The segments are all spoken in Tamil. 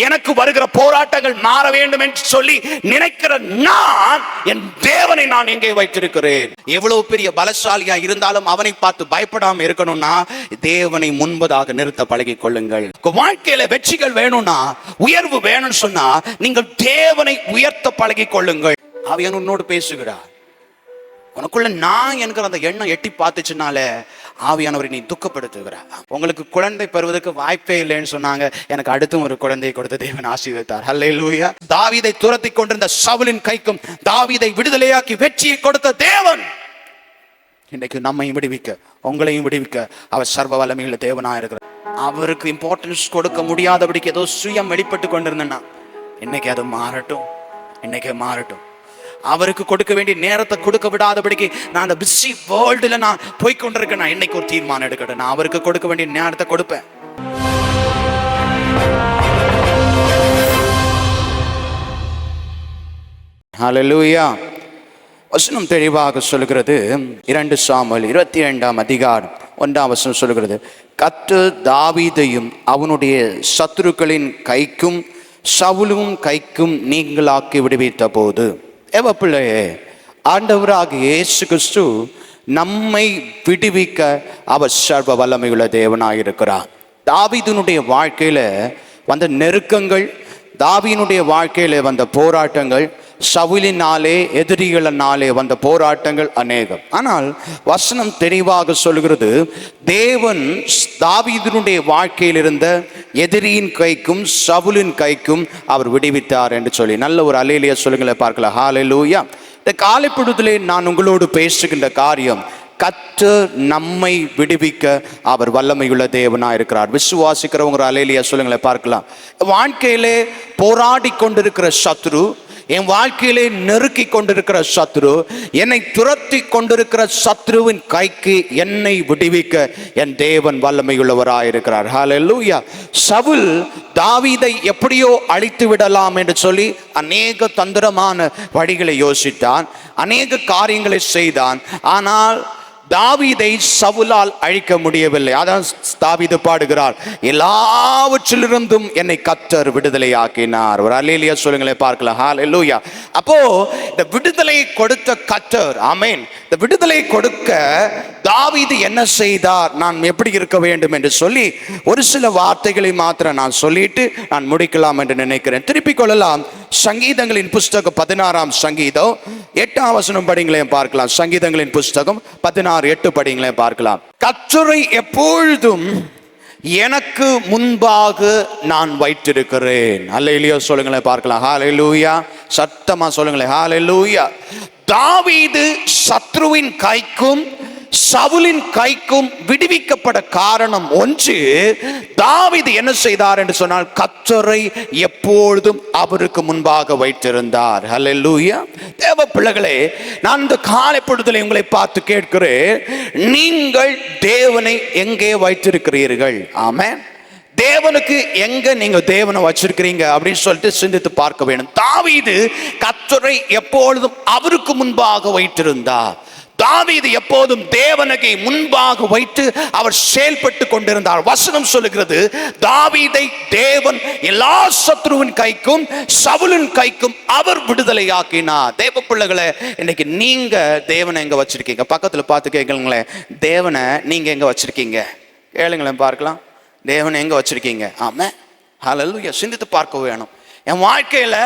எனக்கு வருகிற போராட்டங்கள் மாற வேண்டும் என்று சொல்லி நினைக்கிற நான் என் தேவனை நான் எங்கே வைத்திருக்கிறேன். எவ்வளவு பெரிய பலசாலியா இருந்தாலும் அவனை பார்த்து பயப்படாம இருக்கணும்னா தேவனை முன்பதாக நிறுத்த பழகிக் கொள்ளுங்கள். வாழ்க்கையில வெற்றிகள் வேணும்னா, உயர்வு வேணும்னு சொன்னா நீங்கள் தேவனை உயர்த்த பழகிக் கொள்ளுங்கள். அவன் உன்னோடு பேசுகிறார். உனக்குள்ள நான் என்கிற அந்த எண்ணம் எட்டி பார்த்துச்சுனால ஆவியானவரை நீ துக்கப்படுத்துகிறார். உங்களுக்கு குழந்தை பெறுவதற்கு வாய்ப்பே இல்லைன்னு சொன்னாங்க. எனக்கு அடுத்தும் ஒரு குழந்தையை கொடுத்த தேவன் ஆசீர்வதித்தார். ஹல்லேலூயா. தாவீதை துரத்தி கொண்டிருந்த சவுலின் கைக்கும் தாவீதை விடுதலையாக்கி வெற்றியை கொடுத்த தேவன் இன்னைக்கு நம்மையும் விடுவிக்க, உங்களையும் விடுவிக்க அவர் சர்வ வல்லமையுள்ள தேவனா இருக்கிறார். அவருக்கு இம்பார்ட்டன்ஸ் கொடுக்க முடியாதபடிக்கு ஏதோ சுயம் வெளிப்பட்டு கொண்டிருந்தேன்னா இன்னைக்கு அது மாறட்டும், இன்னைக்கு மாறட்டும். அவருக்கு கொடுக்க வேண்டிய நேரத்தை கொடுக்க விடாதபடிக்கு நான் அந்த பிஸி வேர்ல்டுல நான் போய்கொண்டிருக்கேன். நான் இன்னைக்கு ஒரு தீர்மானம் எடுக்கட்டும், நான் அவருக்கு கொடுக்க வேண்டிய நேரத்தை கொடுப்பேன். ஹல்லேலூயா. வசனம் தெளிவாக சொல்கிறது. 2 சாமுவேல் 22ஆம் அதிகாரம் 1ஆம் வசனம் சொல்கிறது, கர்த்தர் தாவீதையும் அவனுடைய சத்துருக்களின் கைக்கும் சவுலும் கைக்கும் நீங்களாக்கி விடுவித்த போது. பிள்ளையே, ஆண்டவராகிய இயேசு கிறிஸ்து நம்மை விடுவிக்க அவர் சர்வ வல்லமையுள்ள தேவனாயிருக்கிறார். தாவீதினுடைய வாழ்க்கையில வந்த நெருக்கங்கள், தாவீதினுடைய வாழ்க்கையில வந்த போராட்டங்கள், சவுலினாலே எதிரிகளினாலே வந்த போராட்டங்கள் அநேகம். ஆனால் வசனம் தெளிவாக சொல்கிறது, தேவன் தாவீதினுடைய வாழ்க்கையில் இருந்த எதிரியின் கைக்கும் சவுலின் கைக்கும் அவர் விடுவித்தார் என்று சொல்லி நல்ல ஒரு அல்லேலூயா சொல்லுங்களேன் பார்க்கலாம். ஹல்லேலூயா. இந்த காலை பொழுதிலே நான் உங்களோடு பேசுகின்ற காரியம், கர்த்தர் நம்மை விடுவிக்க அவர் வல்லமையுள்ள தேவனா இருக்கிறார். விசுவாசிக்கிறவங்க அல்லேலூயா சொல்லுங்களேன் பார்க்கலாம். வாழ்க்கையிலே போராடி கொண்டிருக்கிற சத்ரு, என் வாழ்க்கையிலே நெருக்கி கொண்டிருக்கிற சத்ரு, என்னை துரத்தி கொண்டிருக்கிற சத்ருவின் கைக்கு என்னை விடுவிக்க என் தேவன் வல்லமையுள்ளவராயிருக்கிறார். ஹல்லேலூயா. சவுல் தாவீதை எப்படியோ அழித்து விடலாம் என்று சொல்லி அநேக தந்திரமான வழிகளை யோசித்தான், அநேக காரியங்களை செய்தான். ஆனால் தாவீதை சவுலால் அழிக்க முடியவில்லை. அதான் தாவீது பாடுகிறார், எல்லாவற்றிலிருந்தும் என்னை கர்த்தர் விடுதலை ஆக்கினார். ஒரு அல்லேலூயா சொல்லுங்களேன் பார்க்கலாம். ஹல்லேலூயா. அப்போ இந்த விடுதலை கொடுத்த கர்த்தர், ஆமென், இந்த விடுதலை கொடுக்க தாவீது என்ன செய்தார், நான் எப்படி இருக்க வேண்டும் என்று சொல்லி ஒரு சில வார்த்தைகளை மாத்திரம் நான் சொல்லிட்டு நான் முடிக்கலாம் என்று நினைக்கிறேன். திருப்பிக் கொள்ளலாம். சங்கீதங்களின் புஸ்தகம் 16ஆம் சங்கீதம் 8ஆம் வசனம் படிங்களேன் பார்க்கலாம். சங்கீதங்களின் புஸ்தகம் 16:8 படிங்களேன் பார்க்கலாம். கர்த்தரை எப்பொழுதும் எனக்கு முன்பாக நான் வைத்திருக்கிறேன். அல்லேலூயா சொல்லுங்களேன் பார்க்கலாம். ஹல்லேலூயா. சத்தமா சொல்லுங்களேன். ஹல்லேலூயா. தாவீது சத்ருவின் கைக்கும் சவுலின் கைக்கும் விடுவிக்கப்பட காரணம் ஒன்று, தாவீது என்ன செய்தார் என்று சொன்னால் கர்த்தரை எப்பொழுதும் அவருக்கு முன்பாக வைத்திருந்தார். ஹல்லேலூயா. தேவ பிள்ளைகளே, நான் இந்த காலை பொழுதிலே உங்களை பார்த்து கேட்கிறேன், நீங்கள் தேவனை எங்கே வைத்திருக்கிறீர்கள்? ஆமென். தேவனுக்கு எங்க நீங்க தேவனை வச்சிருக்கிறீங்க அப்படின்னு சொல்லிட்டு சிந்தித்து பார்க்க வேண்டும். தாவீது கர்த்தரை எப்பொழுதும் அவருக்கு முன்பாக வைத்திருந்தார். தாவீது எப்போதும் தேவனுக்கு முன்பாக வைத்து அவர் செயல்பட்டு கொண்டிருந்தார். வசனம் சொல்லுகிறது, தாவீதை தேவன் எல்லா சத்ருவின் கைக்கும் சவுலின் கைக்கும் அவர் விடுதலையாக்கினார். தேவ பிள்ளைகளை, இன்னைக்கு நீங்க தேவனை எங்க வச்சிருக்கீங்க? பக்கத்துல பார்த்து கேட்கலங்களேன், தேவனை நீங்க எங்க வச்சிருக்கீங்க? கேளுங்களேன் பார்க்கலாம். தேவனை எங்க வச்சிருக்கீங்க? ஆமென். ஹல்லேலூயா. சிந்தித்து பார்க்க வேணும். என் வாழ்க்கையில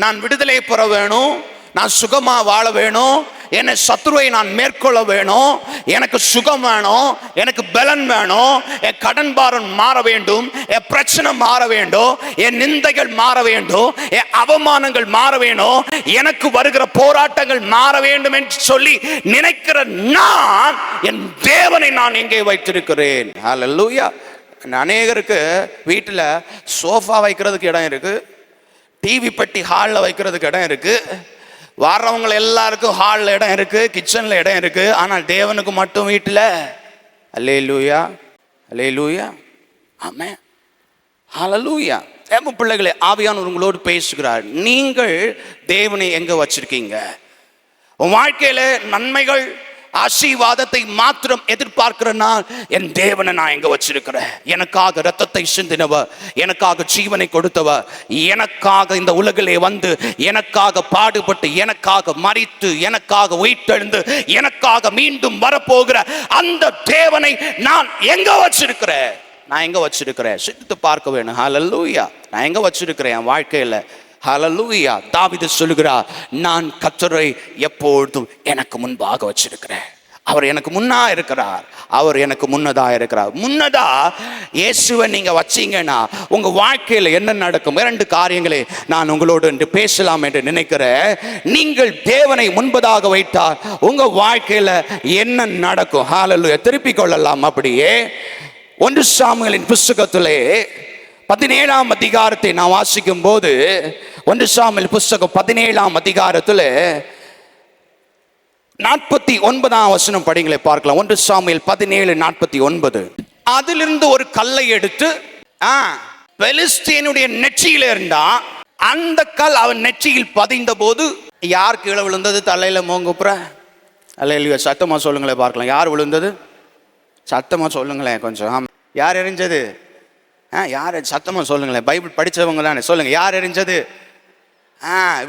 நான் விடுதலை பெற வேணும், நான் சுகமா வாழ வேணும், என்னை சத்ருவை நான் மேற்கொள்ள வேணும், எனக்கு சுகம் வேணும், எனக்கு பலன் வேணும், என் கடன் பாரம் மாற வேண்டும், என் பிரச்சனை மாற வேண்டும், என் நிந்தைகள் மாற வேண்டும், என் அவமானங்கள் மாற வேணும், எனக்கு வருகிற போராட்டங்கள் மாற வேண்டும் என்று சொல்லி நினைக்கிற நான் என் தேவனை நான் எங்கே வைத்திருக்கிறேன்? ஹல்லேலூயா. அநேகருக்கு வீட்டில் சோஃபா வைக்கிறதுக்கு இடம் இருக்கு, டிவி பெட்டி ஹாலில் வைக்கிறதுக்கு இடம் இருக்கு, வர்றவங்க எல்லாருக்கும் ஹாலில் இடம் இருக்கு, கிச்சனில் இடம் இருக்கு. ஆனால் தேவனுக்கு மட்டும் வீட்டில். அல்லேலூயா, அல்லேலூயா, ஆமென், ஹல்லேலூயா. தேவ பிள்ளைகளே, ஆவியானவர் உங்களோடு பேசுகிறார். நீங்கள் தேவனை எங்க வச்சிருக்கீங்க? உன் வாழ்க்கையில நன்மைகள், ஆசீர்வாதத்தை மாத்திரம் எதிர்பார்க்கிற நான் என் தேவனை நான் எங்க வச்சிருக்கிறேன்? எனக்காக இரத்தத்தை சிந்தினவர், எனக்காக ஜீவனை கொடுத்தவர், எனக்காக இந்த உலகிலே வந்து எனக்காக பாடுபட்டு, எனக்காக மரித்து, எனக்காக உயிர்த்தெழுந்து, எனக்காக மீண்டும் வரப்போகிற அந்த தேவனை நான் எங்க வச்சிருக்கிறேன்? நான் எங்க வச்சிருக்கிறேன்? சிந்தித்து பார்க்க வேணும். ஹல்லேலூயா. நான் எங்க வச்சிருக்கிறேன் என் வாழ்க்கையில? ஹல்லேலூயா. தாவீது சொல்லுகிறார், நான் கர்த்தரை எப்பொழுதும் எனக்கு முன்பாக வச்சிருக்கிறேன். அவர் எனக்கு முன்னா இருக்கிறார், அவர் எனக்கு முன்னதா இருக்கிறார். முன்னதா இயேசுவை நீங்க வச்சீங்கன்னா உங்க வாழ்க்கையில என்ன நடக்கும்? 2 காரியங்களை நான் உங்களோடு என்று பேசலாம் என்று நினைக்கிறேன். நீங்கள் தேவனை முன்பதாக வைத்தால் உங்க வாழ்க்கையில என்ன நடக்கும்? ஹல்லேலூயா. திருப்பிக் கொள்ளலாம். அப்படியே 1 சாமுவேலின் புஸ்தகத்திலே 17ஆம் அதிகாரத்தை நான் வாசிக்கும் போது, 1 சாமுவேல் புஸ்தகம் 17ஆம் அதிகாரத்தில் 49ஆம் வசனம் படிங்களை பார்க்கலாம். 1 சாமுவேல் 17:49. அதிலிருந்து ஒரு கல்லை எடுத்து பெலிஸ்தியனுடைய நெற்றியில இருந்தா, அந்த கல் அவன் நெற்றியில் பதிந்த போது யார் கீழே விழுந்தது? தலையில மோங்குப்புற. அல்லேலூயா. சத்தமா சொல்லுங்களேன் பார்க்கலாம். யார் விழுந்தது? சத்தமா சொல்லுங்களேன் கொஞ்சம். யார் எறிஞ்சது? யார்? சத்தமா சொல்லுங்களேன். பைபிள் படிச்சவங்க தானே, சொல்லுங்க. யார் எறிஞ்சது?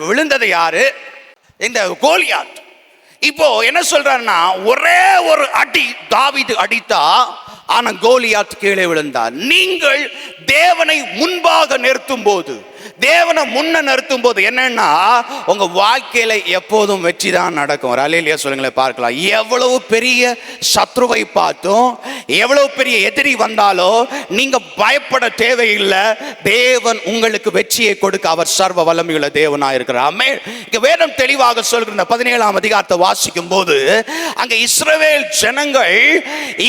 விழுந்தது யாரு? இந்த கோலியாத். இப்போ என்ன சொல்றாருன்னா, ஒரே ஒரு அடி தாவீது அடித்தா, ஆனா கோலியாத் கீழே விழுந்தார். நீங்கள் தேவனை முன்பாக நிறுத்தும் போது, தேவனை முன்ன நிறுத்தும் போது என்னன்னா உங்க வாழ்க்கையில எப்போதும் வெற்றி தான் நடக்கும். அல்லேலூயா சொல்லுங்களேன் பார்க்கலாம். எவ்வளவு பெரிய சத்ருவை பார்த்தோம், எவ்வளவு பெரிய எதிரி வந்தாலும் நீங்க பயப்பட தேவையில்லை. தேவன் உங்களுக்கு வெற்றியை கொடுக்க அவர் சர்வ வல்லமையுள்ள தேவனாக இருக்கிறார். ஆமென். இங்க வேதம் தெளிவாக சொல்கிற 17ஆம் அதிகாரத்தை வாசிக்கும் போது, அங்க இஸ்ரவேல் ஜனங்கள்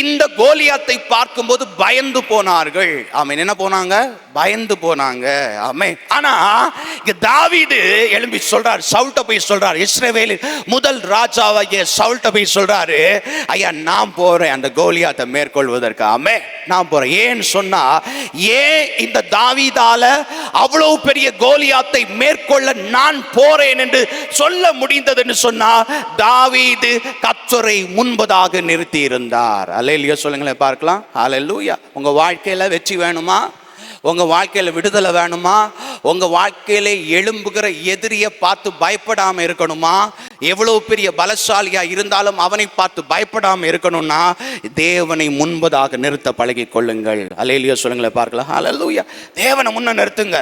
இந்த கோலியாத்தை பார்க்கும் போது பயந்து போனார்கள். ஆமென். என்ன போனாங்க? பயந்து போனாங்க. ஆமென். ஆனா இங்க தாவீது எழும்பி சொல்றார், சவுல்ட்ட போய் சொல்றார், இஸ்ரவேலின் முதல் ராஜாவாகிய சவுல்ட்ட போய் சொல்றாரு, ஐயா நான் போறேன் அந்த கோலியாத்தை மேற்கொள்வதற்கு. ஆமென். நான் போறேன். ஏன்னு சொன்னா, ஏன் இந்த தாவீதால அவ்வளவு பெரிய கோலியாத்தை மேற்கொள்ள நான் போறேன் என்று சொல்ல முடிந்ததுன்னு சொன்னா, தாவீது கர்த்தரை முன்பதாக நிறுத்தி இருந்தார். அல்லேலூயா சொல்லுங்களேன் பார்க்கலாம். அல்லேலூயா. உங்க வாழ்க்கையில வெற்றி வேணுமா? உங்க வாழ்க்கையில விடுதலை வேணுமா? உங்க வாழ்க்கையில எழும்புகிற எதிரியை பார்த்து பயப்படாம இருக்கணுமா? எவ்வளவு பெரிய பலசாலியா இருந்தாலும் அவனை பார்த்து பயப்படாம இருக்கணும்னா தேவனை முன்பதாக நிறுத்த பழகி கொள்ளுங்கள். அல்லேலூயா சொல்லுங்களேன் பார்க்கலாம். அல்லேலூயா. தேவனை முன்ன நிறுத்துங்க.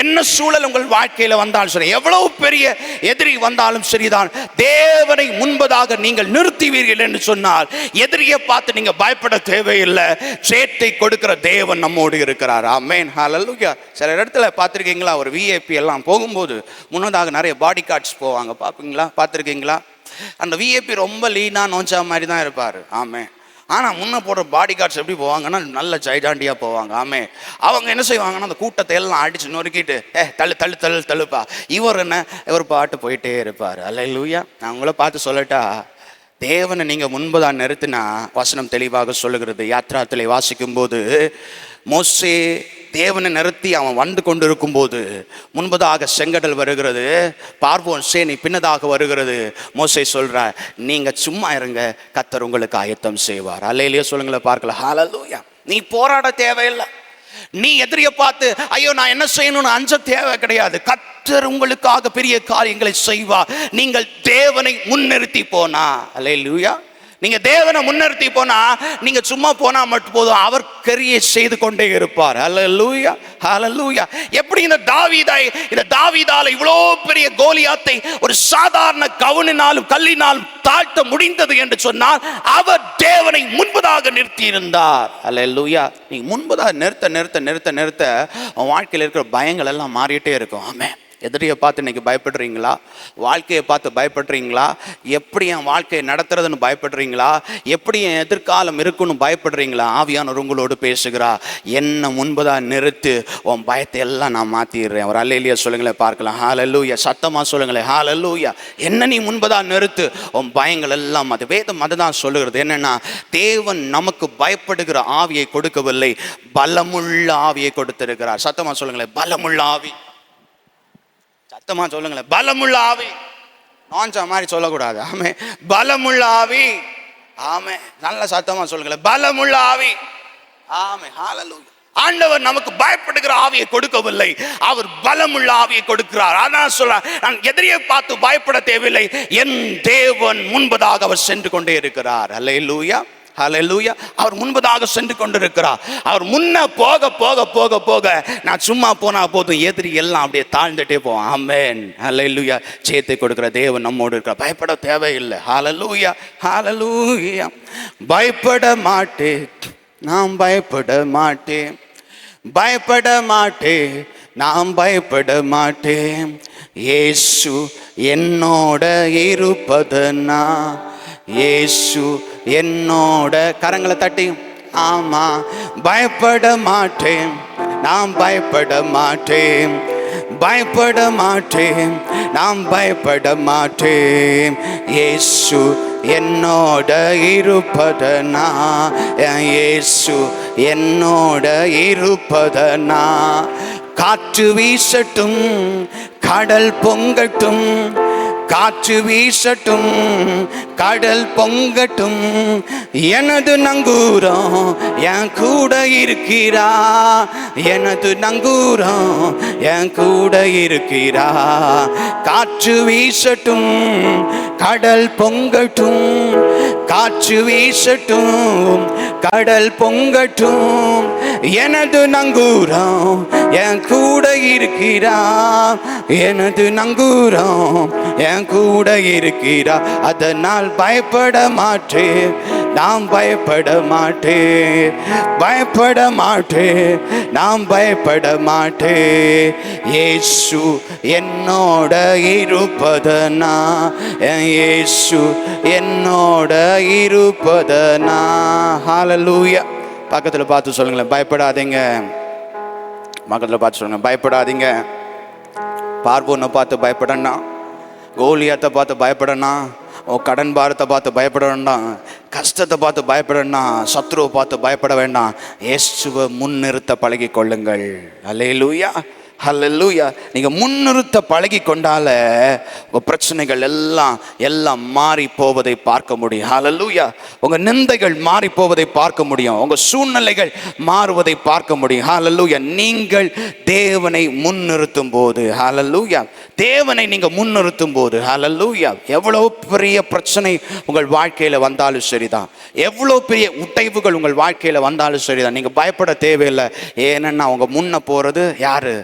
என்ன சூழல் உங்கள் வாழ்க்கையில வந்தாலும் சரி, எவ்வளவு பெரிய எதிரி வந்தாலும் சரிதான், தேவனை முன்பதாக நீங்கள் நிறுத்துவீர்கள் என்று சொன்னால் எதிரியை பார்த்து நீங்க பயப்பட தேவையில்லை. சேட்டை கொடுக்கிற தேவன் நம்மோடு இருக்கிறார். ஆமென். ஹல்லேலூயா. சில இடத்துல பார்த்துருக்கீங்களா, ஒரு விஐபி எல்லாம் போகும்போது முன்னதாக நிறைய பாடி கார்ட்ஸ் போவாங்க, பார்ப்பீங்களா? பார்த்துருக்கீங்களா? அந்த விஐபி ரொம்ப லீனா நோஞ்சா மாதிரி தான் இருப்பார். ஆமே. ஆனால் முன்ன போடுற பாடி கார்ட்ஸ் எப்படி போவாங்கன்னா நல்ல ஜைடாண்டியாக போவாங்க. ஆமே. அவங்க என்ன செய்வாங்கன்னா அந்த கூட்டத்தை எல்லாம் அடிச்சு நொறுக்கிட்டு தள்ளு தள்ளு தள்ளு தள்ளுப்பா, இவர் என்ன இவர் பாட்டு போயிட்டே இருப்பார். அல்லேலூயா. நான் உங்களை பார்த்து சொல்லட்டா, தேவனை நீங்க முன்பதான் நிறுத்தினா வசனம் தெளிவாக சொல்லுகிறது. யாத்ராத்திலே வாசிக்கும் போது மோசே தேவனை நிறுத்தி அவன் வந்து கொண்டிருக்கும் போது முன்பதாக செங்கடல் வருகிறது, பார்வோன் சேனை பின்னதாக வருகிறது. மோசே சொல்ற, நீங்க சும்மா இருங்க, கர்த்தர் உங்களுக்கு ஆயத்தம் செய்வார். அல்லேலூயா சொல்லுங்களேன் பார்க்கலாம். ஹல்லேலூயா. நீ போராட தேவையில்லை. நீ எதிரிய பார்த்து ஐயோ நான் என்ன செய்யணும்னு அஞ்ச தேவை கிடையாது. கர்த்தர் உங்களுக்காக பெரிய காரியங்களை செய்வார். நீங்கள் தேவனை முன்னிறுத்தி போனா. அல்லேலூயா. நீங்க தேவனை முன்னிறுத்தி போனா, நீங்க சும்மா போனா மட்டும் போதும், அவர் கிரியை செய்து கொண்டே இருப்பார். அல்லேலூயா. ஹல்லேலூயா. எப்படி இந்த தாவீதால இவ்வளோ பெரிய கோலியாத்தை ஒரு சாதாரண கவுனினாலும் கல்லினாலும் தாழ்த்த முடிந்தது என்று சொன்னால், அவர் தேவனை முன்பதாக நிறுத்தி இருந்தார். அல்லேலூயா. நீங்க முன்பதாக நிறுத்த நிறுத்த நிறுத்த நிறுத்த உன் வாழ்க்கையில் இருக்கிற பயங்கள் எல்லாம் மாறிட்டே இருக்கும். ஆமென். எதிரியை பார்த்து இன்னைக்கு பயப்படுறீங்களா? வாழ்க்கையை பார்த்து பயப்படுறீங்களா? எப்படி என் வாழ்க்கையை நடத்துறதுன்னு பயப்படுறீங்களா? எப்படி என் எதிர்காலம் இருக்குன்னு பயப்படுறீங்களா? ஆவியானவர் உங்களோடு பேசுகிறா. என்ன முன்பதாக நிறுத்து, உன் பயத்தை எல்லாம் நான் மாற்றிடுறேன். ஒரு அல்லேலூயா சொல்லுங்களேன் பார்க்கலாம். ஹல்லேலூயா. சத்தமாக சொல்லுங்களேன். ஹல்லேலூயா. என்ன நீ முன்பதாக நிறுத்து, உன் பயங்கள் எல்லாம் அது வேதம் அதுதான் சொல்லுகிறது. என்னன்னா, தேவன் நமக்கு பயப்படுகிற ஆவியை கொடுக்கவில்லை, பலமுள்ள ஆவியை கொடுத்திருக்கிறார். சத்தமாக சொல்லுங்களேன். பலமுள்ள ஆவி. சத்தமா சொல்லுங்களேன். பலமுள்ள ஆவி. நோஞ்ச மாதிரி சொல்லக்கூடாது. ஆமே. பலமுள்ள ஆவி. ஆமே. நல்ல சத்தமா சொல்லுங்களேன், பலமுள்ள ஆவி. ஆமே. ஹல்லேலூயா. ஆண்டவர் நமக்கு பயப்படுகிற ஆவியை கொடுக்கவில்லை, அவர் பலமுள்ள ஆவியை கொடுக்கிறார். அதான் சொல்ல, நான் எதிரியை பார்த்து பயப்பட தேவையில்லை, என் தேவன் முன்பதாக அவர் சென்று கொண்டே இருக்கிறார். ஹல்லேலூயா, ஹல்லேலூயா. அவர் முன்பதாக சென்று கொண்டிருக்கிறார். அவர் முன்ன போக போக போக போக நான் சும்மா போனா போதும், எதிரி எல்லாம் அப்படியே தாழ்ந்துட்டே போவான். ஆமென், ஹல்லேலூயா. ஜெயத்தை கொடுக்கிற தேவன் நம்மோடு இருக்கிறார். பயப்பட தேவையில்லை. ஹல்லேலூயா, ஹல்லேலூயா. பயப்பட மாட்டேன், நான் பயப்பட மாட்டேன், பயப்பட மாட்டேன், நான் பயப்பட மாட்டேன். இயேசு என்னோட இருப்பதனா, இயேசு என்னோட. கரங்களை தட்டி. ஆமா. பயப்பட மாட்டேன், நான் பயப்பட மாட்டேன், பயப்பட மாட்டேன், நான் பயப்பட மாட்டேன். இயேசு என்னோட இருப்பதனா, இயேசு என்னோட இருப்பதனா. காற்று வீசட்டும், கடல் பொங்கட்டும், காற்று வீசட்டும், கடல் பொங்கட்டும், எனது நங்கூரம் என் கூட இருக்கிறா, எனது நங்கூரம் என் கூட இருக்கிறா. காற்று வீசட்டும், கடல் பொங்கட்டும், காற்று வீசட்டும், கடல் பொங்கட்டும், எனது நங்கூரம் என் கூட இருக்கிறா, எனது நங்கூரம் என் கூட இருக்கிறா. அதனால் பயப்பட மாட்டேன், நாம் பயப்பட மாட்டேன், பயப்பட மாட்டேன், நாம் பயப்பட மாட்டேன். இயேசு என்னோட இருப்பதனா, இயேசு என்னோட இருப்பதனா. ஹல்லேலூயா. பக்கத்தில் பார்த்து சொல்லுங்களேன், பயப்படாதீங்க. பக்கத்தில் பார்த்து சொல்லுங்க, பயப்படாதீங்க. பார்வோனை பார்த்து பயப்படனா, கோலியாத்தை பார்த்து பயப்படனா, கடன் பாரத்தை பார்த்து பயப்பட வேண்டாம், கஷ்டத்தை பார்த்து பயப்படனா, சத்ருவை பார்த்து பயப்பட வேண்டாம். இயேசுவை முன்னிறுத்த பழகி கொள்ளுங்கள். அல்லேலூயா, ஹல்லேலூயா. நீங்கள் முன்னிறுத்த பழகி கொண்டால உங்கள் பிரச்சனைகள் எல்லாம் மாறி போவதை பார்க்க முடியும். ஹல்லேலூயா. உங்கள் நிந்தைகள் மாறி போவதை பார்க்க முடியும், உங்கள் சூழ்நிலைகள் மாறுவதை பார்க்க முடியும். ஹல்லேலூயா. நீங்கள் தேவனை முன்னிறுத்தும் போது, ஹல்லேலூயா, தேவனை நீங்கள் முன்னிறுத்தும் போது, ஹல்லேலூயா, எவ்வளோ பெரிய பிரச்சனை உங்கள் வாழ்க்கையில் வந்தாலும் சரிதான், எவ்வளோ பெரிய உடைவுகள் உங்கள் வாழ்க்கையில் வந்தாலும் சரிதான், நீங்கள் பயப்பட தேவையில்லை. ஏன்னா அவங்க முன்ன போகிறது யாரு?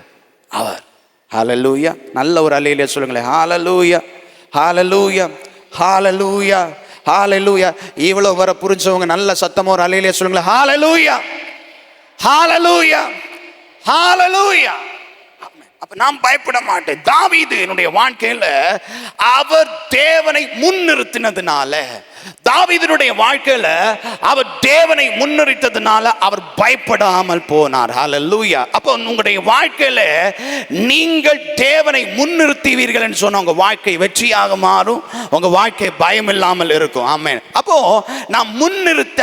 அவர். ஹல்லேலூயா. நல்ல ஒரு அல்லேலூயா சொல்லுங்களேன். ஹல்லேலூயா, ஹல்லேலூயா, ஹல்லேலூயா, ஹல்லேலூயா. இவ்வளவு வர புரிஞ்சவங்க நல்ல சத்தமா ஒரு அல்லேலூயா சொல்லுங்களேன். ஹல்லேலூயா, ஹல்லேலூயா, ஹல்லேலூயா. அப்ப நான் பயப்பட மாட்டேன். தாவீது என்னுடைய வாழ்க்கையில அவர் தேவனை முன்னிறுத்தினதுனால, தாவீதுடைய வாழ்க்கையில அவர் தேவனை முன்னிறுத்ததுனால அவர் பயப்படாமல் போனார். ஹல்லேலூயா. அப்போ உங்களுடைய வாழ்க்கையில நீங்கள் தேவனை முன்னிறுத்துவீர்கள் என்று சொன்ன உங்க வாழ்க்கை வெற்றியாக மாறும், உங்க வாழ்க்கை பயம் இல்லாமல் இருக்கும். ஆமென். அப்போ நாம் முன்னிறுத்த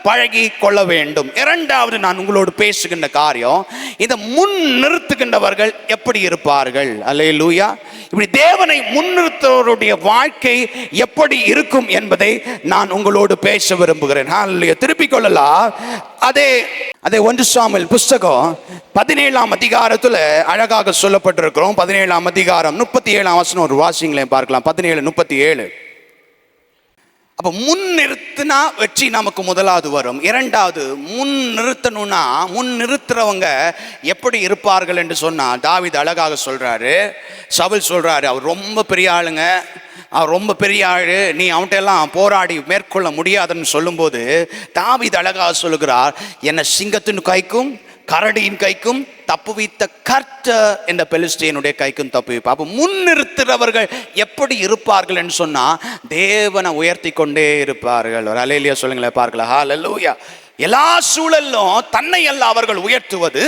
பழகி கொள்ள வேண்டும். இரண்டாவது நான் உங்களோடு பேசுகின்ற காரியம், இந்த முன்னிறுத்துகின்றவர்கள் எப்படி இருப்பார்கள்? அல்லேலூயா. இப்படி தேவனை முன்னிறுத்துவருடைய வாழ்க்கை எப்படி இருக்கும் என்பதை நான் உங்களோடு பேச விரும்புகிறேன். ஹல்லேலூயா. திருப்பிக் கொள்ளலாம். அதே 1 சாமுவேல் புஸ்தகம் 17ஆம் அதிகாரத்துல அழகாக சொல்லப்பட்டிருக்கிறோம். 17ஆம் அதிகாரம் 37ஆம் வசனம் ஒரு வாசிங்களேன் பார்க்கலாம். 17:37. அப்போ முன்னிறுத்தினா வெற்றி நமக்கு முதலாவது வரும். இரண்டாவது, முன்னிறுத்தணும்னா முன்னிறுத்துறவங்க எப்படி இருப்பார்கள் என்று சொன்னா தாவீது அழகாக சொல்றாரு. சவுல் சொல்றாரு, அவர் ரொம்ப பெரிய ஆளுங்க, அவர் ரொம்ப பெரிய ஆளு, நீ அவன்கிட்ட எல்லாம் போராடி மேற்கொள்ள முடியாதுன்னு சொல்லும்போது தாவீது அழகாக சொல்லுகிறார், என்னை சிங்கத்தின் கைக்கும் கரடியின் கைக்கும் தப்புவித்த கர்த்தர் என்ற பெலிஸ்தியனுடைய கைக்கும் தப்புவிப்பா. அப்போ முன்னிறுத்துறவர்கள் எப்படி இருப்பார்கள் என்று சொன்னா தேவனை உயர்த்தி கொண்டே இருப்பார்கள். ஒரு அல்லேலூயா சொல்லுங்களேன் பார்க்கலாம். ஹல்லேலூயா. எல்லா சூழலும் தன்னை அல்ல அவர்கள் உயர்த்துவது,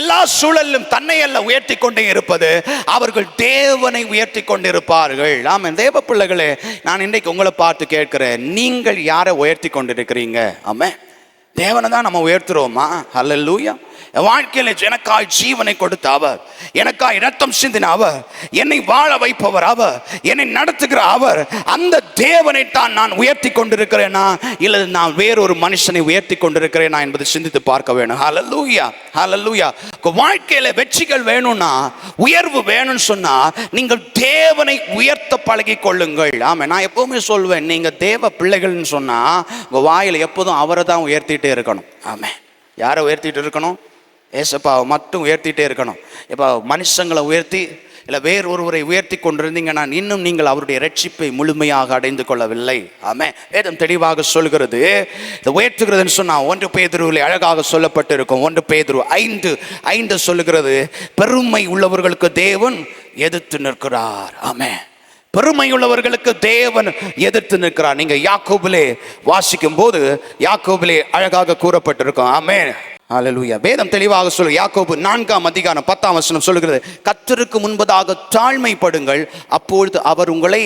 எல்லா சூழலும் தன்னை அல்ல உயர்த்தி கொண்டே இருப்பது, அவர்கள் தேவனை உயர்த்தி கொண்டிருப்பார்கள். ஆமென். தேவ பிள்ளைகளே, நான் இன்றைக்கு உங்களை பார்த்து கேட்கிறேன், நீங்கள் யாரை உயர்த்தி கொண்டிருக்கிறீங்க? ஆமென். தேவனை தான் நம்ம உயர்த்துறோமா? ஹல்லேலூயா. என் வாழ்க்கையில் எனக்காய் ஜீவனை கொடுத்த அவர், எனக்காய் இரத்தம் சிந்தின அவர், என்னை வாழ வைப்பவர் அவர், என்னை நடத்துகிற அவர், அந்த தேவனை தான் நான் உயர்த்தி கொண்டிருக்கிறேனா இல்லை நான் வேறொரு மனுஷனை உயர்த்தி கொண்டிருக்கிறேனா என்பதை சிந்தித்து பார்க்க வேணும். ஹல்லேலூயா, ஹல்லேலூயா. வாழ்க்கையில வெற்றிகள் வேணும்னா, உயர்வு வேணும்னு சொன்னா நீங்கள் தேவனை உயர்த்த பழகி கொள்ளுங்கள். ஆமா, நான் எப்பவுமே சொல்வேன், நீங்க தேவ பிள்ளைகள்னு சொன்னா உங்க வாயில எப்போதும் அவரை தான் உயர்த்திட்டே இருக்கணும். ஆமா, யாரை உயர்த்திட்டு இருக்கணும்? ஏசப்பாவை மட்டும் உயர்த்திட்டே இருக்கணும். இப்போ மனுஷங்களை உயர்த்தி இல்லை வேறொருவரை உயர்த்தி கொண்டிருந்தீங்கன்னா இன்னும் நீங்கள் அவருடைய ரட்சிப்பை முழுமையாக அடைந்து கொள்ளவில்லை. ஆமே, வேதம் தெளிவாக சொல்கிறது. இதை உயர்த்துகிறதுன்னு சொன்னால் 1 பேதுருவில் அழகாக சொல்லப்பட்டு இருக்கும். 1 பேதுரு 5:5 சொல்லுகிறது, பெருமை உள்ளவர்களுக்கு தேவன் எதிர்த்து நிற்கிறார். ஆமே, பெருமை உள்ளவர்களுக்கு தேவன் எதிர்த்து நிற்கிறார். நீங்க யாக்கோபிலே வாசிக்கும் போது யாக்கோபிலே அழகாக கூறப்பட்டிருக்கும். ஆமே, ஹல்லேலூயா. வேதம் தெளிவாக சொல்லு. யாக்கோபு 4:10 சொல்லுகிறது, கர்த்தருக்கு முன்பதாக தாழ்மைப்படுங்கள், அப்பொழுது அவர் உங்களை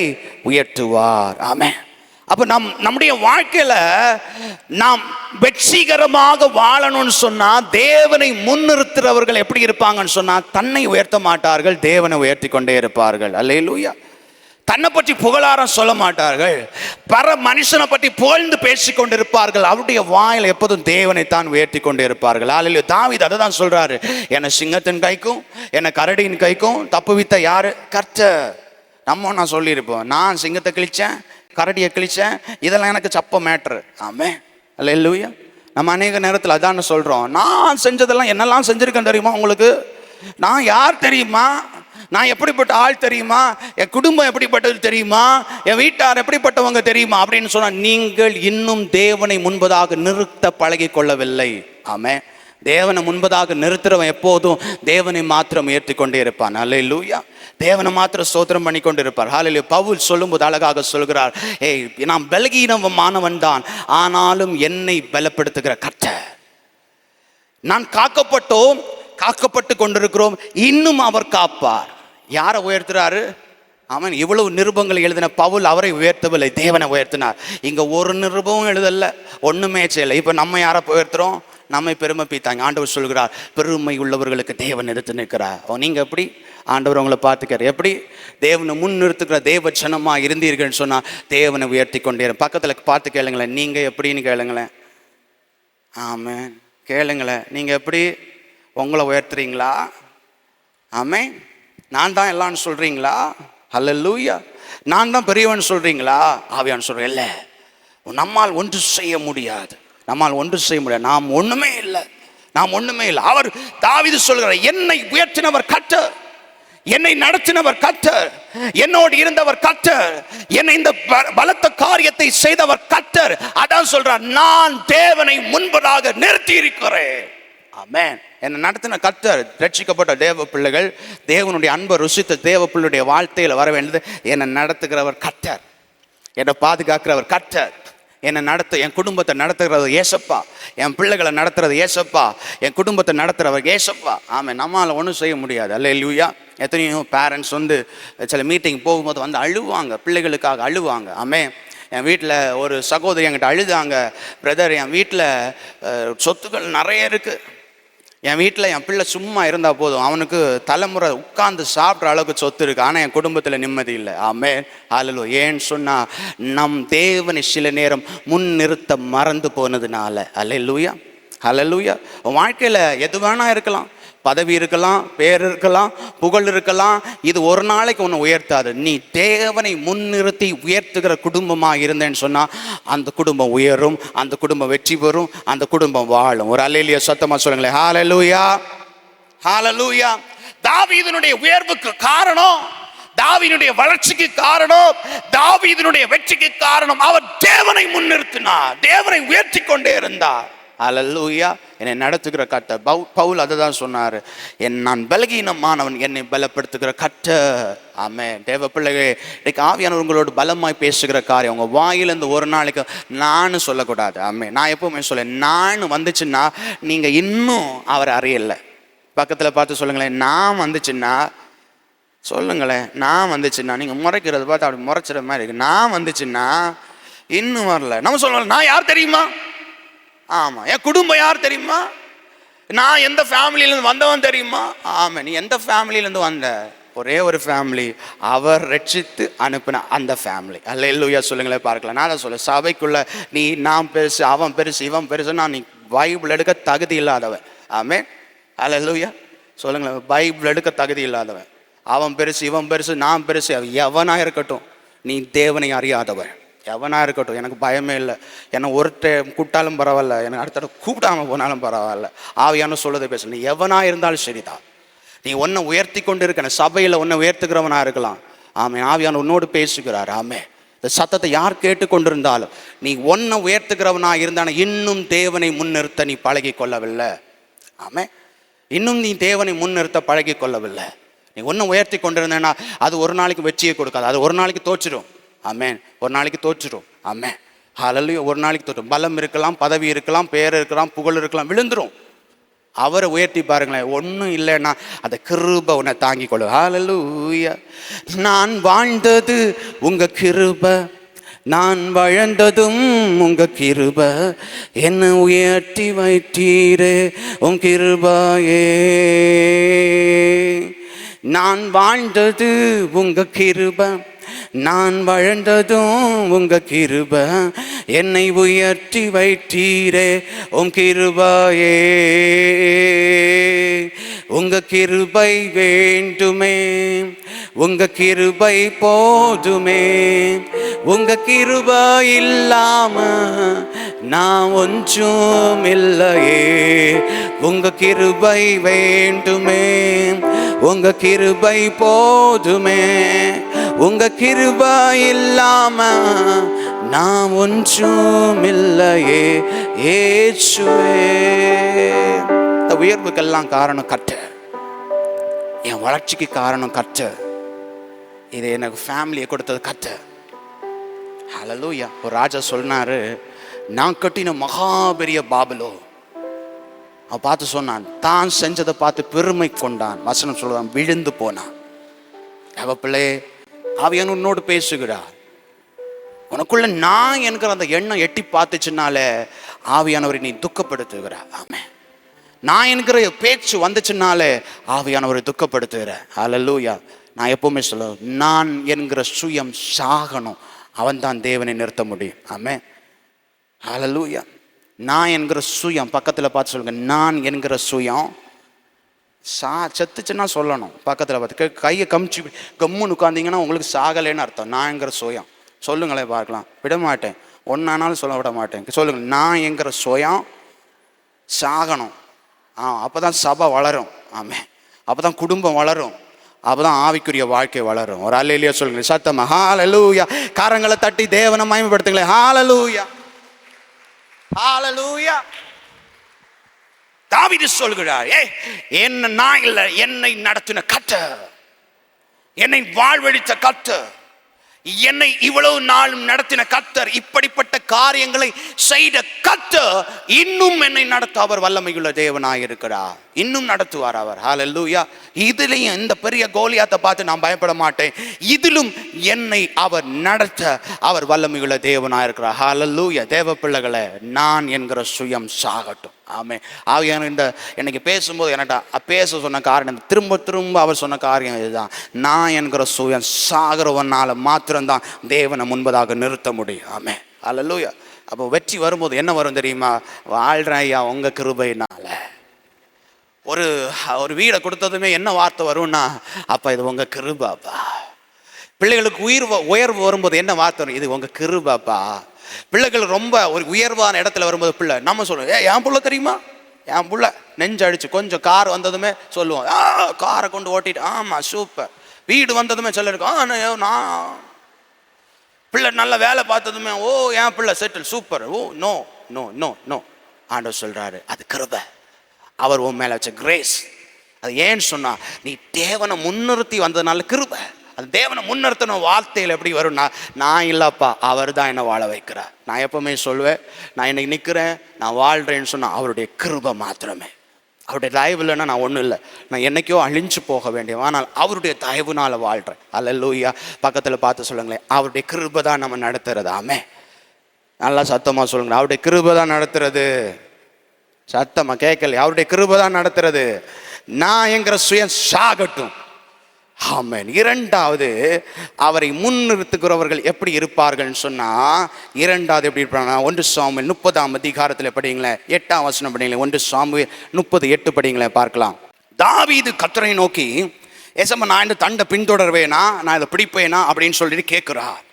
உயர்த்துவார். ஆமே. அப்ப நம்முடைய வாழ்க்கையில நாம் வெற்றிகரமாக வாழணும்னு சொன்னா தேவனை முன்னிறுத்துறவர்கள் எப்படி இருப்பாங்கன்னு சொன்னா தன்னை உயர்த்த மாட்டார்கள், தேவனை உயர்த்தி கொண்டே இருப்பார்கள். அல்லேலூயா. தன்னை பற்றி புகழாரம் சொல்ல மாட்டார்கள், பர மனுஷனை பற்றி புகழ்ந்து பேசி கொண்டிருப்பார்கள். அவருடைய வாயில் எப்போதும் தேவனை தான் உயர்த்தி கொண்டே இருப்பார்கள். அல்லேலூயா. தாவீது அதை தான் சொல்றாரு, என்னை சிங்கத்தின் கைக்கும் என்னை கரடியின் கைக்கும் தப்புவித்த யாரு? கர்த்தர். நான் சொல்லியிருப்போம், நான் சிங்கத்தை கிழிச்சேன், கரடியை கிழிச்சேன், இதெல்லாம் எனக்கு சப்ப மேட்ரு. ஆமே, அல்லேலூயா. நம்ம அநேக நேரத்தில் அதான் சொல்றோம், நான் செஞ்சதெல்லாம் என்னெல்லாம் செஞ்சிருக்கேன் தெரியுமா உங்களுக்கு? நான் யார் தெரியுமா? நான் எப்படிப்பட்ட ஆள் தெரியுமா? என் குடும்பம் எப்படிப்பட்டது தெரியுமா? என் வீட்டார் எப்படிப்பட்டவங்க தெரியுமா? அப்படின்னு சொன்னா நீங்கள் இன்னும் தேவனை முன்பதாக நிறுத்த பழகி கொள்ளவில்லை. ஆமே, தேவனை முன்பதாக நிறுத்துறவன் எப்போதும் தேவனை மாத்திரம் உயர்த்தி கொண்டே இருப்பான். அல்லேலூயா. தேவனை மாத்திரம் ஸ்தோத்திரம் பண்ணி கொண்டு இருப்பார். ஹல்லேலூயா. பவுல் சொல்லும்போது அழகாக சொல்கிறார், நான் பலகீனமானவன் தான், ஆனாலும் என்னை பலப்படுத்துகிற கர்த்தர். நான் காக்கப்பட்டு கொண்டிருக்கிறோம், இன்னும் அவர் காப்பார். யாரை உயர்த்துறாரு? அவன் இவ்வளவு நிருபங்களை எழுதின பவுல் அவரை உயர்த்தவில்லை, தேவனை உயர்த்தினார். இங்க ஒரு நிருபமும் எழுதல, ஒண்ணுமே செய்யலை. இப்ப நம்ம யாரை உயர்த்துறோம்? நம்மை பெருமை பீத்தாங்க. ஆண்டவர் சொல்கிறார், பெருமை உள்ளவர்களுக்கு தேவன் எடுத்து நிற்கிறார். நீங்க எப்படி? ஆண்டவர் உங்களை பார்த்துக்கிறார். எப்படி? தேவனை முன் நிறுத்துக்கிற தேவ ஜனமா இருந்தீர்கள்னு சொன்னா தேவனை உயர்த்தி கொண்டே. பக்கத்துல பார்த்து கேளுங்களேன், நீங்க எப்படின்னு கேளுங்களேன். ஆமென், கேளுங்களேன், நீங்க எப்படி உங்களை உயர்த்துறீங்களா? ஆமே, நான் தான் எல்லாம்னு சொல்றீங்களா? ஹல்லேலூயா. நான் தான் பெரியவன் சொல்றீங்களா? ஆவியான் சொல்றேன், இல்லை, நம்மால் ஒன்று செய்ய முடியாது, நாம் ஒண்ணுமே இல்லை. அவர் தாவீது சொல்கிறார், என்னை உயர்த்தினவர் கர்த்தர், என்னை நடத்தினவர் கர்த்தர், என்னோடு இருந்தவர் கர்த்தர், என்னை இந்த பலத்த காரியத்தை செய்தவர் கர்த்தர். அதான் சொல்றார், நான் தேவனை முன்பதாக நிறுத்தி இருக்கிறேன். ஆமென். என்னை நடத்தின கர்த்தர். ரட்சிக்கப்பட்ட தேவ பிள்ளைகள், தேவனுடைய அன்பை ருசித்த தேவ பிள்ளையுடைய வாழ்க்கையில் வர வேண்டியது, என்னை நடத்துகிறவர் கர்த்தர், என்னை பாதுகாக்கிறவர் கர்த்தர், என் குடும்பத்தை நடத்துகிறது ஏசப்பா, என் பிள்ளைகளை நடத்துறது ஏசப்பா, என் குடும்பத்தை நடத்துகிறவர் ஏசப்பா. ஆமாம், நம்மளால் ஒன்றும் செய்ய முடியாது. அல்லேலூயா. எத்தனையோ பேரண்ட்ஸ் சில மீட்டிங் போகும்போது அழுவாங்க, பிள்ளைகளுக்காக அழுவாங்க. ஆமே, என் வீட்டில் ஒரு சகோதரி என்கிட்ட அழுதாங்க, பிரதர், என் வீட்டில் சொத்துக்கள் நிறைய இருக்குது, என் வீட்டில் என் பிள்ளை சும்மா இருந்தால் போதும், அவனுக்கு தலைமுறை உட்கார்ந்து சாப்பிட்ற அளவுக்கு சொத்து இருக்குது, ஆனால் என் குடும்பத்தில் நிம்மதி இல்லை. ஆமென், ஹல்லேலூயா. ஏன்னு சொன்னால் நம் தேவனை சில நேரம் முன் நிறுத்த மறந்து போனதுனால. அல்லேலூயா, ஹல்லேலூயா. வாழ்க்கையில் எது வேணா இருக்கலாம், பதவி இருக்கலாம், பேர் இருக்கலாம், புகழ் இருக்கலாம், இது ஒரு நாளைக்கு ஒன்று உயர்த்தாது. நீ தேவனை முன்னிறுத்தி உயர்த்துகிற குடும்பமாக இருந்தேன்னு சொன்னால் அந்த குடும்பம் உயரும், அந்த குடும்பம் வெற்றி பெறும், அந்த குடும்பம் வாழும். ஒரு அல்லேலூயா சத்தமாக சொல்லுங்களேன். ஹல்லேலூயா, ஹல்லேலூயா. தாவீதினுடைய உயர்வுக்கு காரணம், தாவீதினுடைய வளர்ச்சிக்கு காரணம், தாவீதினுடைய வெற்றிக்கு காரணம், அவர் தேவனை முன்னிறுத்தினார், தேவனை உயர்த்தி கொண்டே இருந்தார். அல்லேலூயா. என்னை நடத்துகிற கர்த்தர். பவுல் அதை தான் சொன்னார், நான் பலகீனமானவன், என்னை பலப்படுத்துகிற கர்த்தர். ஆமென். தேவ பிள்ளைகளே, இன்னைக்கு ஆவியானவர் உங்களோட பலமாய் பேசுகிற காரியம் உங்கள் வாயிலிருந்து ஒரு நாளைக்கு நான் சொல்லக்கூடாது. ஆமென். நான் எப்பவுமே சொல்ல, நான் வந்துச்சுன்னா நீங்கள் இன்னும் அவரை அறியலை. பக்கத்தில் பார்த்து சொல்லுங்களேன், நான் வந்துச்சுன்னா சொல்லுங்களேன், நான் வந்துச்சுன்னா. நீங்கள் முறைக்கிறது பார்த்து அப்படி முறைச்சிட மாதிரி இருக்கு. நான் வந்துச்சுன்னா இன்னும் வரல. நம்ம சொல்லலாம், நான் யார் தெரியுமா? ஆமாம், என் குடும்பம் யார் தெரியுமா? நான் எந்த ஃபேமிலியிலேருந்து வந்தவன் தெரியுமா? ஆமாம், நீ எந்த ஃபேமிலியிலேருந்து வந்த? ஒரே ஒரு ஃபேமிலி, அவர் ரட்சித்து அனுப்பின அந்த ஃபேமிலி. அல்லேலூயா சொல்லுங்களேன் பார்க்கலாம். நான் அதை சொல்ல, சபைக்குள்ள நீ நான் பெருசு, அவன் பெருசு, இவன் பெருசுன்னா நீ பைபிள் எடுக்க தகுதி இல்லாதவன். ஆமென், அல்லேலூயா சொல்லுங்களேன். பைபிள் எடுக்க தகுதி இல்லாதவன், அவன் பெருசு, இவன் பெருசு, நான் பெருசு, எவனா இருக்கட்டும், நீ தேவனை அறியாதவன். எவனா இருக்கட்டும், எனக்கு பயமே இல்லை. என்னை ஒருத்தர் கூப்பிட்டாலும் பரவாயில்ல, எனக்கு அடுத்த கூப்பிடாமல் போனாலும் பரவாயில்ல, ஆவியான சொல்லுதை பேச. நீ எவனா இருந்தாலும் சரிதான். நீ ஒன்றை உயர்த்தி கொண்டு இருக்க, சபையில் ஒன்றை உயர்த்துக்கிறவனா இருக்கலாம். ஆமே, ஆவியான உன்னோடு பேசுகிறார். ஆமே, இந்த சத்தத்தை யார் கேட்டுக்கொண்டிருந்தாலும் நீ ஒன்றை உயர்த்துக்கிறவனா இருந்தான இன்னும் தேவனை முன்னிறுத்த நீ பழகி கொள்ளவில்லை. ஆமே, இன்னும் நீ தேவனை முன்னிறுத்த பழகி கொள்ளவில்லை. நீ ஒன்றை உயர்த்தி கொண்டிருந்தேன்னா அது ஒரு நாளைக்கு வெற்றியை கொடுக்காது, அது ஒரு நாளைக்கு தோச்சிடும். ஆமென், ஒரு நாளைக்கு தோச்சிடும். ஆமென், ஹல்லேலூயா. ஒரு நாளைக்கு தோற்றும். பலம் இருக்கலாம், பதவி இருக்கலாம், பேர் இருக்கலாம், புகழ் இருக்கலாம், விழுந்துரும். அவரை உயர்த்தி பாருங்களேன். ஒன்றும் இல்லைன்னா அந்த கிருபை உன்னை தாங்கி கொள்ளும். ஹல்லேலூயா. நான் வாழ்ந்தது உங்க கிருபை, நான் வளர்ந்ததும் உங்க கிருபை, என்னை உயர்த்தி வைத்தீரே உன் கிருபையே. நான் வாழ்ந்தது உங்க கிருபை, நான் வளர்ந்ததும் உங்க கிருபை, என்னை உயர்த்தி வைத்தீரே உன் கிருபையே. உங்க கிருபை வேண்டுமே, உங்க கிருபை போதுமே, உங்க கிருபை இல்லாம நான் ஒன்றும் இல்லையே. உங்க கிருபை வேண்டுமே, உங்க கிருபை போதுமே, உங்க கிருபை இல்லாம நான் ஒன்றும் இல்லையே இயேசுவே. இந்த உயர்வுக்கெல்லாம் காரணம் கர்த்தர், என் வளர்ச்சிக்கு காரணம் கர்த்தர், இது எனக்கு ஃபேமிலியை கொடுத்தது கர்த்தர். ஹல்லேலூயா. ஒரு ராஜா சொன்னாரு, நான் கட்டின மகாபெரிய பாபிலோ. அவன் பார்த்து சொன்னான், தான் செஞ்சதை பார்த்து பெருமை கொண்டான். வசனம் சொல்லுவான், விழுந்து போனான். அவ பிள்ளை, ஆவியானவர் உன்னோடு பேசுகிறார். உனக்குள்ள நான் என்கிற அந்த எண்ணம் எட்டி பார்த்துச்சுனாலே ஆவியானவரை நீ துக்கப்படுத்துகிறார். ஆமே, நான் என்கிற பேச்சு வந்துச்சுனாலே ஆவியானவரை துக்கப்படுத்துகிற. ஹல்லேலூயா. நான் எப்பவுமே சொல்லுவேன், நான் என்கிற சுயம் சாகணும், அவன் தான் தேவனை நிறுத்த முடியும். ஆமே, ஹல்லேலூயா. நான் என்கிற சுயம், பக்கத்தில் பார்த்து சொல்லுங்க, நான் என்கிற சுயம் செத்துச்சுன்னா சொல்லணும். பக்கத்தில் பார்த்து கையை கமிச்சு கம்முன்னு உட்காந்திங்கன்னா உங்களுக்கு சாகலைன்னு அர்த்தம். நான் என்கிற சுயம் சொல்லுங்களேன் பார்க்கலாம். விட மாட்டேன், ஒன்னானாலும் சொல்ல விட மாட்டேன். சொல்லுங்க, நான் என்கிற சுயம் சாகணும். அப்போதான் சபை வளரும். ஆமே, அப்போதான் குடும்பம் வளரும், அப்போதான் ஆவிக்குரிய வாழ்க்கை வளரும். ஒரு அல்லேலூயா சொல்லுங்க சத்தமா. ஹல்லேலூயா. கரங்களை தட்டி தேவனை மகிமைப்படுத்துங்களேன். ஹல்லேலூயா, ஹல்லேலூயா. தாவீது சொல்கிறார், என்ன நான் இல்லை, என்னை நடத்தின கர்த்தர், என்னை வாழ்வழித்த கர்த்தர், என்னை இவ்வளவு நாளும் நடத்தின கர்த்தர், இப்படிப்பட்ட காரியங்களை செய்த கர்த்தர் இன்னும் என்னை நடத்த அவர் வல்லமையுள்ள தேவனாயிருக்கிறார். இன்னும் நடத்துவார் அவர். ஹல்லேலூயா. இதுலையும் இந்த பெரிய கோலியாத்தை பார்த்து நான் பயப்பட மாட்டேன், இதிலும் என்னை அவர் நடத்த அவர் வல்லமையுள்ள தேவனாயிருக்கிறார். ஹல்லேலூயா. தேவ பிள்ளைகளை, நான் என்கிற சுயம் சாகட்டும். ஆமே, ஆவியான இந்த இன்னைக்கு பேசும்போது என்கிட்ட பேச சொன்ன காரணம், திரும்ப திரும்ப அவர் சொன்ன காரியம் இதுதான். நான் என்கிற சுயம் சாகிறவனால மாத்திரம்தான் தேவனை முன்பதாக நிறுத்த முடியும். ஆமே, ஹல்லேலூயா. அப்போ வெற்றி வரும்போது என்ன வரும் தெரியுமா? வாழ்றேன் ஐயா உங்க கிருபையினால. ஒரு வீடை கொடுத்ததுமே என்ன வார்த்தை வரும்னா, அப்பா இது உங்க கிருபாப்பா. பிள்ளைகளுக்கு உயர்வு வரும்போது என்ன வார்த்தை வரும்? இது உங்க கிருபாப்பா. பிள்ளைகள் ரொம்ப ஒரு உயர்வான இடத்துல வரும்போது பிள்ளை நம்ம சொல்லுவோம், என் புள்ள தெரியுமா, என் புள்ள நெஞ்சு அடிச்சு. கொஞ்சம் கார் வந்ததுமே சொல்லுவோம், காரை கொண்டு ஓட்டிட்டு, ஆமாம் சூப்பர். வீடு வந்ததுமே சொல்லிருக்கோம், நான் பிள்ளை நல்ல வேலை பார்த்ததுமே, ஓ என் பிள்ளை settle super. Oh no no no no. ஆண்டவர் சொல்றாரு, அது கிருபை, அவர் உன் மேல வச்ச கிரேஸ். அது ஏன்னு சொன்னா, நீ தேவனை முன்னிறுத்தி வந்ததுனால கிருபை. அது தேவனை முன்னிறுத்தின வார்த்தையில் எப்படி வரும்னா, நான் இல்லப்பா அவர் தான் என்னை வாழ வைக்கிறார். நான் எப்பவுமே சொல்வேன், நான் இன்னைக்கு நிற்கிறேன், நான் வாழ்றேன்னு சொன்னா அவருடைய கிருபை மாத்திரமே. அவருடைய தயவு இல்லைன்னா நான் ஒன்றும் இல்லை, நான் என்னைக்கோ அழிஞ்சு போக வேண்டிய. ஆனால் அவருடைய தயவுனால வாழ்கிறேன். அல்லேலூயா. பக்கத்தில் பார்த்து சொல்லுங்களேன், அவருடைய கிருபை தான் நம்ம நடத்துறது. ஆமே, நல்லா சத்தமாக சொல்லுங்க, அவருடைய கிருபை தான் நடத்துறது. சத்தமா கேட்கல. அவருடைய கிருபை தான் நடத்துறது. நான் என்கிற சுயம் சாகட்டும். ஆமென். இரண்டாவது, அவரை முன்னிறுத்துகிறவர்கள் எப்படி இருப்பார்கள் சொன்னா, இரண்டாவது எப்படி இருப்பாங்க? 1 சாமுவேல் 30 படிங்களேன், 8 படிங்களேன். 1 சாமுவேல் 30:8 படிங்களேன், பார்க்கலாம். தாவீது கர்த்தரை நோக்கி, ஏசம்மா நான் இந்த தண்டை பின்தொடர்வேனா, நான் இதை பிடிப்பேனா அப்படின்னு சொல்லிட்டு கேட்கிறார்.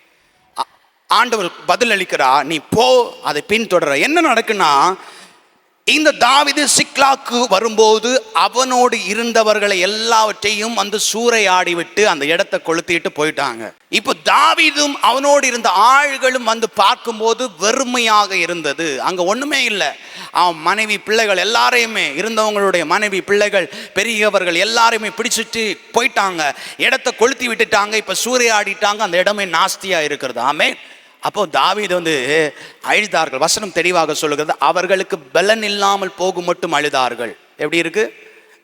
ஆண்டவர் பதில் அளிக்கிறார், நீ போ, அதை பின்தொடர. என்ன நடக்குன்னா, இந்த தாவீது சிக்லாக்கு வரும்போது அவனோடு இருந்தவர்களை எல்லாவற்றையும் வந்து சூறையாடி விட்டு அந்த இடத்தை கொளுத்திட்டு போயிட்டாங்க. இப்போ தாவீதும் அவனோடு இருந்த ஆள்களும் வந்து பார்க்கும்போது வெறுமையாக இருந்தது. அங்க ஒண்ணுமே இல்லை. அவன் மனைவி பிள்ளைகள் எல்லாரையுமே, இருந்தவங்களுடைய மனைவி பிள்ளைகள் பெரியவர்கள் எல்லாரையுமே பிடிச்சிட்டு போயிட்டாங்க. இடத்தை கொளுத்தி விட்டுட்டாங்க. இப்ப சூறையாடிட்டாங்க. அந்த இடமே நாஸ்தியா இருக்கிறது. ஆமென். அப்போ தாவீது அழுதார்கள். வசனம் தெளிவாக சொல்லுகிறது, அவர்களுக்கு பலன் இல்லாமல் போகும் மட்டும் அழுதார்கள். எப்படி இருக்கு?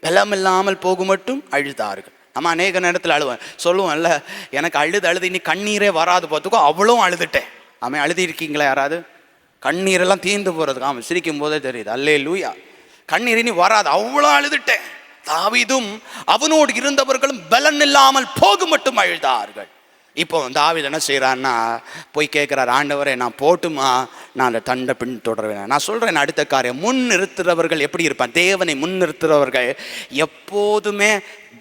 பலம் இல்லாமல் போகும் மட்டும் அழுதார்கள். நம்ம அநேக நேரத்தில் அழுவேன், சொல்லுவோம்ல, எனக்கு அழுது இனி கண்ணீரே வராது பார்த்துக்கோ, அவ்வளவும் அழுதுட்டேன். ஆமாம், அழுதி இருக்கீங்களா யாராவது? கண்ணீரெல்லாம் தீர்ந்து போறதுக்கு. ஆமாம், சிரிக்கும் போதே தெரியுது. அல்லேலூயா. கண்ணீர் இனி வராது, அவ்வளோ அழுதுட்டேன். தாவீதும் அவனோடு இருந்தவர்களும் பலன் இல்லாமல் போகும் மட்டும் அழுதார்கள். இப்போ தாவீது என்ன செய்கிறான்னா, போய் கேட்குறார், ஆண்டவரே நான் போட்டுமா, நான் அந்த தண்டை பின் தொடர்வேன். நான் சொல்கிறேன் அடுத்த காரியம், முன் நிறுத்துறவர்கள் எப்படி இருப்பான்? தேவனை முன் நிறுத்துறவர்கள் எப்போதுமே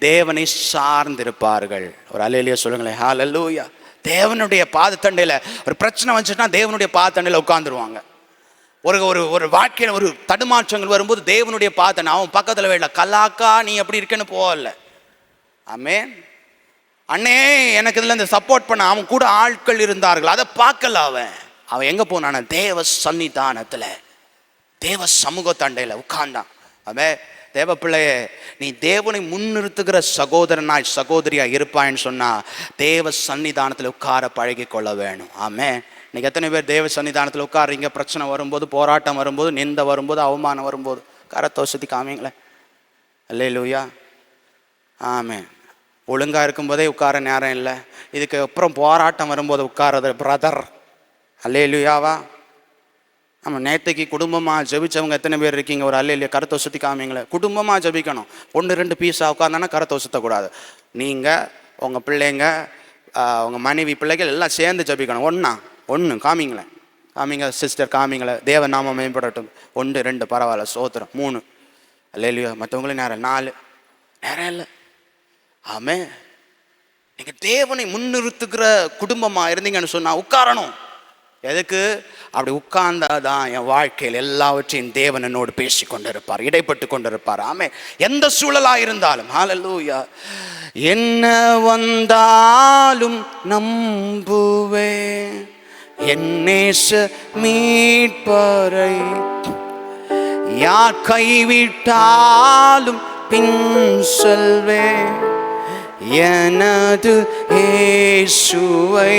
தேவனை சார்ந்திருப்பார்கள். ஒரு அல்லேலூயா சொல்லுங்களேன். ஹல்லேலூயா. தேவனுடைய பாதத்தண்டையில் ஒரு பிரச்சனை வந்துச்சுன்னா தேவனுடைய பாதத்தண்டையில் உட்காந்துருவாங்க. ஒரு வாழ்க்கையில் ஒரு தடுமாற்றங்கள் வரும்போது தேவனுடைய பாதத்தண்டை, அவன் பக்கத்தில் வேலை கலாக்கா நீ எப்படி இருக்கேன்னு போகல. ஆமென். அண்ணே எனக்கு இதில் இந்த சப்போர்ட் பண்ண அவன் கூட ஆட்கள் இருந்தார்கள், அதை பார்க்கல. அவன் எங்கே போனான? தேவ சன்னிதானத்தில், தேவ சமூக தண்டையில் உட்கார்ந்தான். அவன் தேவ பிள்ளையே, நீ தேவனை முன்னிறுத்துகிற சகோதரனாய் சகோதரியாக இருப்பான்னு சொன்னால் தேவ சன்னிதானத்தில் உட்கார பழகி கொள்ள வேணும். ஆமென். இன்னைக்கு எத்தனை பேர் தேவ சன்னிதானத்தில் உட்காருறீங்க? பிரச்சனை வரும்போது, போராட்டம் வரும்போது, நிந்த வரும்போது, அவமானம் வரும்போது கரத்தை சுற்றி காமிங்களேன். அல்லேலூயா. ஆமென். ஒழுங்காக இருக்கும்போதே உட்கார நேரம் இல்லை, இதுக்கு அப்புறம் போராட்டம் வரும்போது உட்காரது பிரதர். அல்லேலூயாவா. நம்ம நேற்றுக்கு குடும்பமாக ஜபிச்சவங்க எத்தனை பேர் இருக்கீங்க? ஒரு அல்லேலூயா கரத்தை சுற்றி காமிங்களேன். குடும்பமாக ஜபிக்கணும். 1-2 பீஸாக உட்காந்தானா கரத்தை சுற்றக்கூடாது. நீங்கள், உங்கள் பிள்ளைங்க, உங்கள் மனைவி பிள்ளைகள் எல்லாம் சேர்ந்து ஜபிக்கணும். ஒன்று காமிங்களேன். காமிங்க சிஸ்டர், காமிங்களேன். தேவ நாமம் மேம்படட்டும். 1 2 பரவாயில்ல, சோத்திரம். 3 அல்லேலூயா. மற்றவங்களும் நேரம் 4 நேரம் இல்லை. ஆமே. நீங்க தேவனை முன்னிறுத்துகிற குடும்பமா இருந்தீங்கன்னு சொன்னா உட்காரணும். எதுக்கு? அப்படி உட்கார்ந்தாதான் என் வாழ்க்கையில் எல்லாவற்றையும் தேவன் என்னோடு பேசி கொண்டிருப்பார், இடைப்பட்டு கொண்டிருப்பார். ஆமே. எந்த சூழலா இருந்தாலும். ஹல்லேலூயா. என்ன வந்தாலும் நம்புவேன் என் நேச மீட்பரை, யார் கைவிட்டாலும் பின் செல்வேன் எனது இயேசுவை.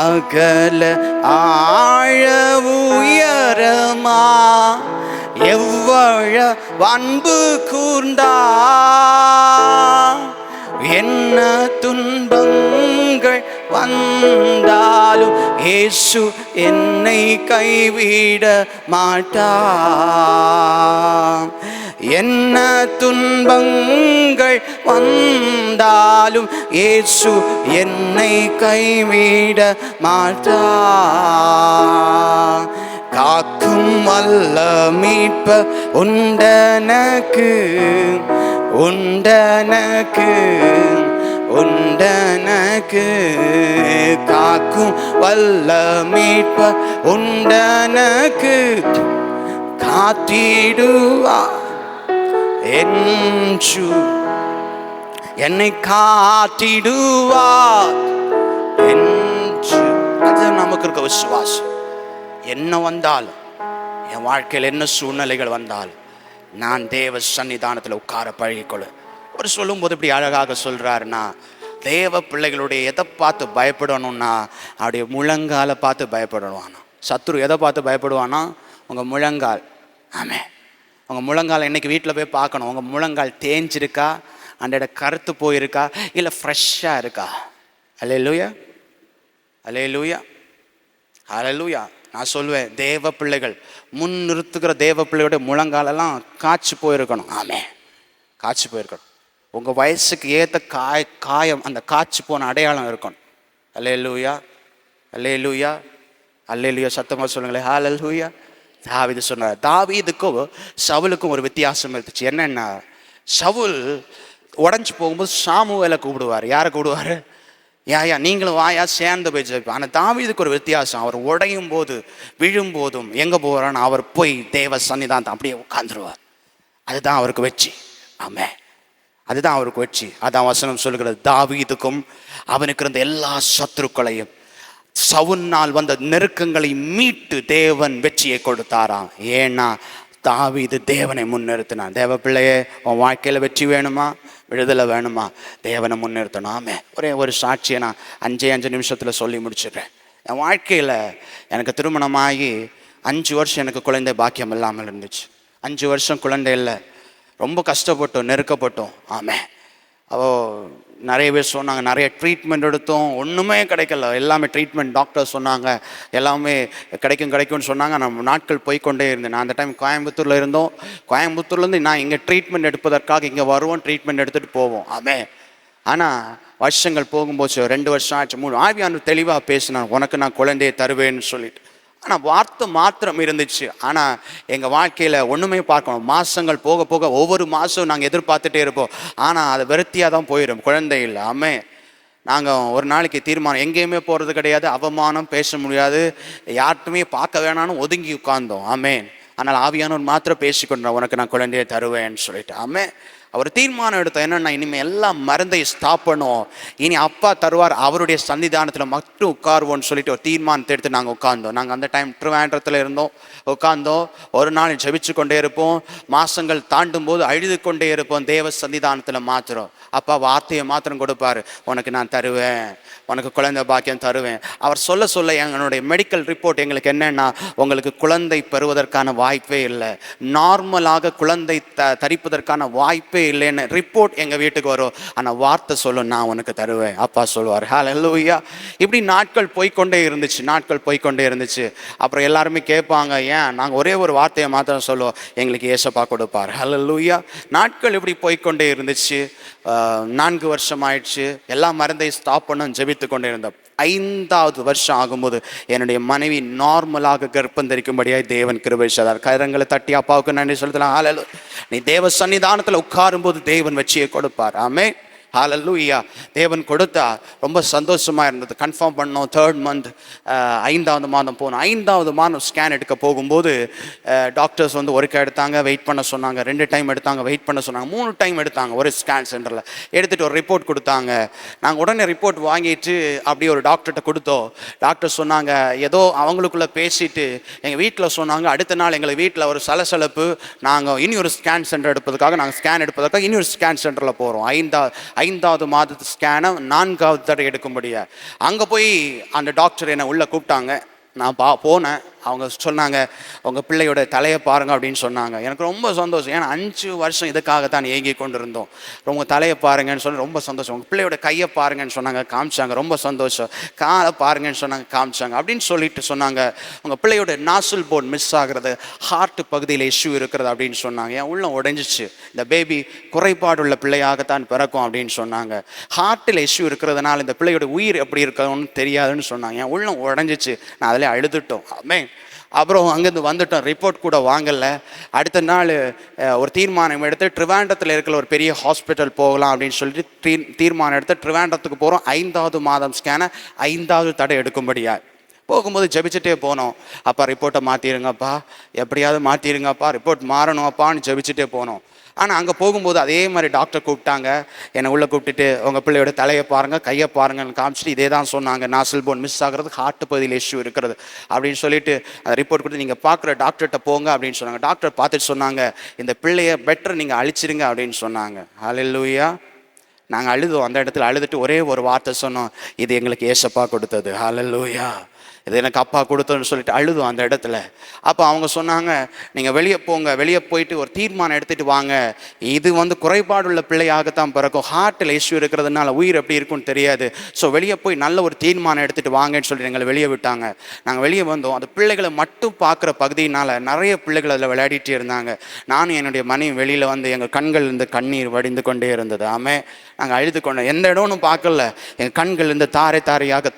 அகல ஆழ உயரமா எவ்வள அன்பு கூர்ந்தா, என்ன துன்பங்கள் வந்தாலும் இயேசு என்னை கைவிட மாட்டார். என்ன துன்பங்கள் வந்தாலும் இயேசு என்னை கைவிட மாட்டார். காக்கும் வல்ல மீட்ப உண்டனக்கு, உண்டனக்கு, உண்டனக்கு. காக்கும் வல்ல மீட்ப உண்டனக்கு, காத்திடுவா என்று என்னை காத்திடுவா என்று. அது நமக்கு இருக்க விசுவாசம். என்ன வந்தாலும், என் வாழ்க்கையில் என்ன சூழ்நிலைகள் வந்தாலும் நான் தேவ சன்னிதானத்தில் உட்கார பழகிக்கொள்ள. ஒரு சொல்லும்போது இப்படி அழகாக சொல்றாருன்னா, தேவ பிள்ளைகளுடைய எதை பார்த்து பயப்படணும்னா அவருடைய முழங்கால பார்த்து பயப்படணுவானா. சத்துரு எதை பார்த்து பயப்படுவானா? உங்கள் முழங்கால். ஆமே. உங்கள் முழங்கால் இன்னைக்கு வீட்டில் போய் பார்க்கணும். உங்கள் முழங்கால் தேஞ்சிருக்கா, அந்த இடம் கருத்து போயிருக்கா, இல்லை ஃப்ரெஷ்ஷாக இருக்கா? அல்லேலூயா, அல்லேலூயா, அல்லேலூயா. நான் சொல்லுவேன், தேவ பிள்ளைகள் முன் நிறுத்துகிற தேவ பிள்ளையோட முழங்காலெல்லாம் காய்ச்சி போயிருக்கணும். ஆமே, காய்ச்சி போயிருக்கணும். உங்கள் வயசுக்கு ஏற்ற காயம் அந்த காய்ச்சி போன அடையாளம் இருக்கணும். அல்லேலூயா, அல்லேலூயா, அல்லேலூயா. சத்தமாக சொல்லுங்களேன், ஹல்லேலூயா. தாவீது சொன்னார். தாவீதுக்கும் சவுலுக்கும் ஒரு வித்தியாசம் இருந்துச்சு. என்னன்னா, சவுல் உடஞ்சி போகும்போது சாமுவேலை கூப்பிடுவார். யாரை கூப்பிடுவார்? யா நீங்களும் வாயா சேர்ந்து போய் ஜெபிப்போம். ஆனால் தாவீதுக்கு ஒரு வித்தியாசம். அவர் உடையும் போது விழும்போதும் எங்கே போகிறான்னு அவர் போய் தேவ சன்னிதானத்தை அப்படியே உட்காந்துருவார். அதுதான் அவருக்கு வெற்றி. ஆமே, அதுதான் அவருக்கு வெற்றி. அதான் வசனம் சொல்லுகிறது, தாவீதுக்கும் அவனுக்கு இருந்த எல்லா சத்துருக்களையும் சவுனால் வந்த நெருக்கங்களை மீட்டு தேவன் வெற்றியை கொடுத்தாராம். ஏன்னா தாவீது தேவனை முன்னிறுத்தினான். தேவ பிள்ளையே, உன் வாழ்க்கையில் வெற்றி வேணுமா, விடுதலை வேணுமா, தேவனை முன்னிறுத்தணும். ஆமே, ஒரே ஒரு சாட்சியை நான் 5 நிமிஷத்தில் சொல்லி முடிச்சிடுறேன். என் வாழ்க்கையில் எனக்கு திருமணமாகி 5 வருஷம் எனக்கு குழந்தை பாக்கியம் இல்லாமல் இருந்துச்சு. 5 வருஷம் குழந்தை இல்லை, ரொம்ப கஷ்டப்பட்டோம், நெருக்கப்பட்டோம். ஆமே, நிறைய பேர் சொன்னாங்க, நிறைய ட்ரீட்மெண்ட் எடுத்தோம், ஒன்றுமே கிடைக்கல. எல்லாமே ட்ரீட்மெண்ட் டாக்டர் சொன்னாங்க, எல்லாமே கிடைக்கும்னு சொன்னாங்க. நம்ம நாட்கள் போய்கொண்டே இருந்தேன். நான் அந்த டைம் கோயம்புத்தூரில் இருந்தோம். கோயம்புத்தூர்லேருந்து நான் இங்கே ட்ரீட்மெண்ட் எடுப்பதற்காக இங்கே வருவோம், ட்ரீட்மெண்ட் எடுத்துகிட்டு போவோம். ஆமே, ஆனால் வருஷங்கள் போகும்போது 2 வருஷம் ஆச்சு, 3 ஆவியானவர் தெளிவாக பேசினான், உனக்கு நான் குழந்தையை தருவேன்னு சொல்லிட்டு. ஆனால் வார்த்தை மாத்திரம் இருந்துச்சு. ஆனால் எங்கள் வாழ்க்கையில் ஒன்றுமே பார்க்கணும். மாதங்கள் போக போக ஒவ்வொரு மாதம் நாங்கள் எதிர்பார்த்துட்டே இருப்போம். ஆனால் அது வெறுத்தியாக தான் போயிடும், குழந்தை இல்லை. ஆமே, நாங்கள் ஒரு நாளைக்கு தீர்மானம், எங்கேயுமே போகிறது கிடையாது, அவமானம் பேச முடியாது, யார்ட்டுமே பார்க்க வேணான்னு ஒதுங்கி உட்கார்ந்தோம். ஆமே, ஆனால் ஆவியானவர் மாத்திரம் பேசிக்கொண்டோம், உனக்கு நான் குழந்தையை தருவேன்னு சொல்லிட்டு. ஆமே, அவர் தீர்மானம் எடுத்தோம், என்னென்னா இனிமேல் எல்லாம் மருந்தை ஸ்டாப் பண்ணுவோம், இனி அப்பா தருவார், அவருடைய சன்னிதானத்தில் மட்டும் உட்காருவோன்னு சொல்லிட்டு ஒரு தீர்மானத்தை எடுத்து நாங்கள் உட்கார்ந்தோம். நாங்கள் அந்த டைம் திருவேண்டத்தில் இருந்தோம், உட்கார்ந்தோம். ஒரு நாள் ஜெபிச்சு கொண்டே இருப்போம், மாதங்கள் தாண்டும் போது அழுது கொண்டே இருப்போம். தேவ சன்னிதானத்தில் மாத்திரம் அப்பா வார்த்தையை மாத்திரம் கொடுப்பாரு, உனக்கு நான் தருவேன், உனக்கு குழந்தை பாக்கியம் தருவேன். அவர் சொல்ல சொல்ல எங்களுடைய மெடிக்கல் ரிப்போர்ட் எங்களுக்கு என்னன்னா, உங்களுக்கு குழந்தை பெறுவதற்கான வாய்ப்பே இல்லை, நார்மலாக குழந்தை தரிப்பதற்கான வாய்ப்பே இல்லைன்னு ரிப்போர்ட் எங்கள் வீட்டுக்கு வரும். ஆனால் வார்த்தை சொல்லும், நான் உனக்கு தருவேன், அப்பா சொல்லுவார். ஹல்லேலூயா. இப்படி நாட்கள் போய்கொண்டே இருந்துச்சு. அப்புறம் எல்லாருமே கேட்பாங்க, ஏன் நாங்கள் ஒரே ஒரு வார்த்தையை மாத்திரம் சொல்லுவோம், எங்களுக்கு ஏசப்பா கொடுப்பார். ஹல்லேலூயா. நாட்கள் இப்படி போய்கொண்டே இருந்துச்சு. 4 வருஷம் ஆயிடுச்சு. எல்லா மருந்தை ஸ்டாப் பண்ண ஜெபித்து கொண்டே இருந்தோம். 5வது வருஷம் ஆகும்போது என்னுடைய மனைவி நார்மலாக கர்ப்பம் தரிக்கும்படியாக தேவன் கிருபை செய்தார். கரங்களை தட்டி அப்பாவுக்கு நன்றி செலுத்தலாம். ஹல்லேலூயா. நீ தேவ சன்னிதானத்தில் உட்காரும்போது தேவன் வெற்றியை கொடுப்பார். ஆமே, ஹல்லேலூயா. தேவன் கொடுத்தா ரொம்ப சந்தோஷமாக இருந்தது. கன்ஃபார்ம் பண்ணோம். 3rd month 5வது மாதம் போனோம். 5வது மாதம் ஸ்கேன் எடுக்க போகும்போது டாக்டர்ஸ் வந்து ஒருக்கா எடுத்தாங்க, வெயிட் பண்ண சொன்னாங்க. 2 டைம் எடுத்தாங்க, வெயிட் பண்ண சொன்னாங்க. 3 டைம் எடுத்தாங்க ஒரு ஸ்கேன் சென்டரில். எடுத்துகிட்டு ஒரு ரிப்போர்ட் கொடுத்தாங்க. நாங்கள் உடனே ரிப்போர்ட் வாங்கிட்டு அப்படியே ஒரு டாக்டர்கிட்ட கொடுத்தோம். டாக்டர் சொன்னாங்க, ஏதோ அவங்களுக்குள்ளே பேசிட்டு எங்கள் வீட்டில் சொன்னாங்க. அடுத்த நாள் எங்களை வீட்டில் ஒரு சலசலப்பு. நாங்கள் இனி ஒரு ஸ்கேன் சென்டர் எடுப்பதற்காக இனி ஒரு ஸ்கேன் சென்டரில் போகிறோம். 5வது மாதத்து ஸ்கேனை 4வது தடவை எடுக்கும்படியா அங்கே போய் அந்த டாக்டர் என்னை உள்ளே கூப்பிட்டாங்க. நான் போனேன். அவங்க சொன்னாங்க, உங்கள் பிள்ளையோட தலையை பாருங்க அப்படின்னு சொன்னாங்க. எனக்கு ரொம்ப சந்தோஷம். ஏன்னா 5 வருஷம் இதுக்காகத்தான் ஏங்கி கொண்டு இருந்தோம். உங்கள் தலையை பாருங்கன்னு சொல்லி ரொம்ப சந்தோஷம். உங்கள் பிள்ளையோட கையை பாருங்கன்னு சொன்னாங்க, காமிச்சாங்க, ரொம்ப சந்தோஷம். காலை பாருங்கன்னு சொன்னாங்க, காமிச்சாங்க. அப்படின்னு சொல்லிட்டு சொன்னாங்க, உங்கள் பிள்ளையோட நாசல் போன் மிஸ் ஆகிறது, ஹார்ட் பகுதியில் இஷ்யூ இருக்கிறது அப்படின்னு சொன்னாங்க. என் உள்ளம் உடைஞ்சிச்சு. இந்த பேபி குறைபாடுள்ள பிள்ளையாகத்தான் பிறக்கும் அப்படின்னு சொன்னாங்க. ஹார்ட்டில் இஷ்யூ இருக்கிறதுனால இந்த பிள்ளையோட உயிர் எப்படி இருக்கணும்னு தெரியாதுன்னு சொன்னாங்க. என் உள்ளம் உடைஞ்சிச்சு. நான் அதில் அழுதுட்டோம். ஆமே. அப்புறம் அங்கேருந்து வந்துட்டோம். ரிப்போர்ட் கூட வாங்கலை. அடுத்த நாள் ஒரு தீர்மானம் எடுத்து ட்ரிவாண்டத்தில் இருக்கிற ஒரு பெரிய ஹாஸ்பிட்டல் போகலாம் அப்படின்னு சொல்லிட்டு தீர்மானம் எடுத்து ட்ரிவாண்டத்துக்கு போகிறோம். 5வது மாதம் ஸ்கேனை 5வது தடவை எடுக்கும்படியா போகும்போது ஜெபிச்சுட்டே போனோம். அப்பா ரிப்போர்ட்டை மாற்றிடுங்கப்பா, எப்படியாவது மாற்றிடுங்கப்பா, ரிப்போர்ட் மாறணும் அப்பான்னு ஜெபிச்சுட்டே போனோம். ஆனால் அங்கே போகும்போது அதே மாதிரி டாக்டர் கூப்பிட்டாங்க. என்னை உள்ளே கூப்பிட்டுட்டு, உங்கள் பிள்ளையோட தலையை பாருங்கள், கையை பாருங்கன்னு காமிச்சிட்டு இதே தான் சொன்னாங்க, நாசல் போன் மிஸ் ஆகிறது, ஹார்ட் பகுதியில் இஷ்யூ இருக்கிறது அப்படின்னு சொல்லிட்டு அந்த ரிப்போர்ட் கொடுத்து நீங்கள் பார்க்குற டாக்டர்கிட்ட போங்க அப்படின்னு சொன்னாங்க. டாக்டர் பார்த்துட்டு சொன்னாங்க, இந்த பிள்ளையை பெட்டர் நீங்கள் அழிச்சிருங்க அப்படின்னு சொன்னாங்க. ஹல்லேலூயா. நாங்கள் அழுதோம். அந்த இடத்துல அழுதுட்டு ஒரே ஒரு வார்த்தை சொன்னோம், இது எங்களுக்கு ஏசப்பா கொடுத்தது. ஹல்லேலூயா. இது எனக்கு அப்பா கொடுத்தோன்னு சொல்லிட்டு அழுதும் அந்த இடத்துல. அப்போ அவங்க சொன்னாங்க, நீங்கள் வெளியே போங்க, வெளியே போயிட்டு ஒரு தீர்மானம் எடுத்துகிட்டு வாங்க. இது குறைபாடுள்ள பிள்ளையாகத்தான் பிறக்கும், ஹார்ட்டில் இஷ்யூ இருக்கிறதுனால உயிர் எப்படி இருக்குன்னு தெரியாது. ஸோ வெளியே போய் நல்ல ஒரு தீர்மானம் எடுத்துகிட்டு வாங்கன்னு சொல்லி எங்களை வெளியே விட்டாங்க. நாங்கள் வெளியே வந்தோம். அந்த பிள்ளைகளை மட்டும் பார்க்குற பகுதியினால் நிறைய பிள்ளைகள் அதில் விளையாடிட்டே இருந்தாங்க. நானும் என்னுடைய மனைவி வெளியில் எங்கள் கண்கள் இருந்து கண்ணீர் வடிந்து கொண்டே இருந்தது. ஆமே, நாங்கள் அழுது கொண்டோம். எந்த இடம்னு பார்க்கல, எங்கள் கண்கள் இருந்து தாரை தாரையாக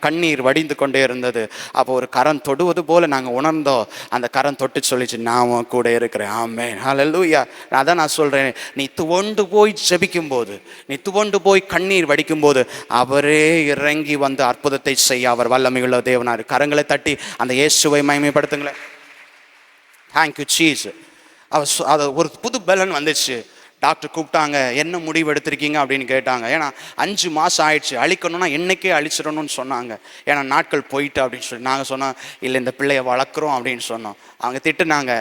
கண்ணீர் வடிந்து கொண்டே இருந்தது. அப்போ ஒரு கரம் தொடுவது போல நாங்கள் உணர்ந்தோம். அந்த கரம் தொட்டு சொல்லிச்சு, நான் கூட இருக்கிறேன். ஆமே, ஹல்லேலூயா. அதான் நான் சொல்கிறேன், நீ துவண்டு போய் ஜெபிக்கும் போது, நீ துவண்டு போய் கண்ணீர் வடிக்கும் போது அவரே இறங்கி அற்புதத்தை செய்ய அவர் வல்லமையுள்ள தேவனார். கரங்களை தட்டி அந்த இயேசுவை மகிமைப்படுத்துங்களேன். Thank you cheese. அது ஒரு புது பலன் வந்துச்சு. டாக்டர் கூப்பிட்டாங்க, என்ன முடிவு எடுத்திருக்கீங்க அப்படின்னு கேட்டாங்க. ஏன்னா 5 மாதம் ஆயிடுச்சு, அழிக்கணும்னா என்னைக்கே அழிச்சிடணும்னு சொன்னாங்க. ஏன்னா நாட்கள் போயிட்டு அப்படின்னு சொல்லி நாங்கள் சொன்னோம், இல்லை இந்த பிள்ளையை வளர்க்குறோம் அப்படின்னு சொன்னோம். அவங்க திட்டுனாங்க,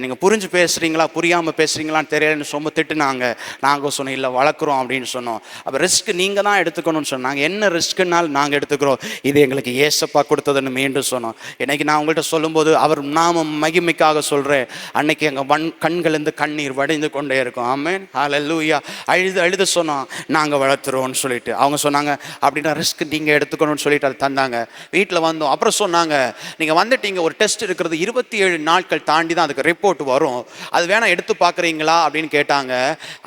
நீங்கள் புரிஞ்சு பேசுகிறீங்களா புரியாமல் பேசுகிறீங்களான்னு தெரியலன்னு ரொம்ப திட்டுனாங்க. நாங்கள் சொன்னோம், இல்லை வளர்க்குறோம் அப்படின்னு சொன்னோம். அப்போ ரிஸ்க் நீங்கள் தான் எடுத்துக்கணும்னு சொன்னாங்க. என்ன ரிஸ்க்குனாலும் நாங்கள் எடுத்துக்கிறோம், இது எங்களுக்கு ஏசப்பா கொடுத்ததுன்னு மீண்டும் சொன்னோம். இன்றைக்கி நான் உங்கள்கிட்ட சொல்லும்போது அவர் நாம மகிமைக்காக சொல்கிறேன். அன்னைக்கு எங்கள் கண்களிலிருந்து கண்ணீர் வடிந்து கொண்டே இருக்கும். ஆமே, ஹல்லேலூயா. அழுது சொன்னோம், நாங்கள் வளர்த்துறோம்னு சொல்லிட்டு. அவங்க சொன்னாங்க, அப்படின்னா ரிஸ்க் நீங்கள் எடுத்துக்கணும்னு சொல்லிட்டு அதை தந்தாங்க. வீட்டில் வந்தோம். அப்புறம் சொன்னாங்க, நீங்கள் வந்துட்டீங்க, ஒரு டெஸ்ட் இருக்கிறது, 27 நாட்கள் தாண்டி தான் அதுக்கு ரிப்போர்ட் வரும், அது வேணா எடுத்து பார்க்குறீங்களா அப்படின்னு கேட்டாங்க.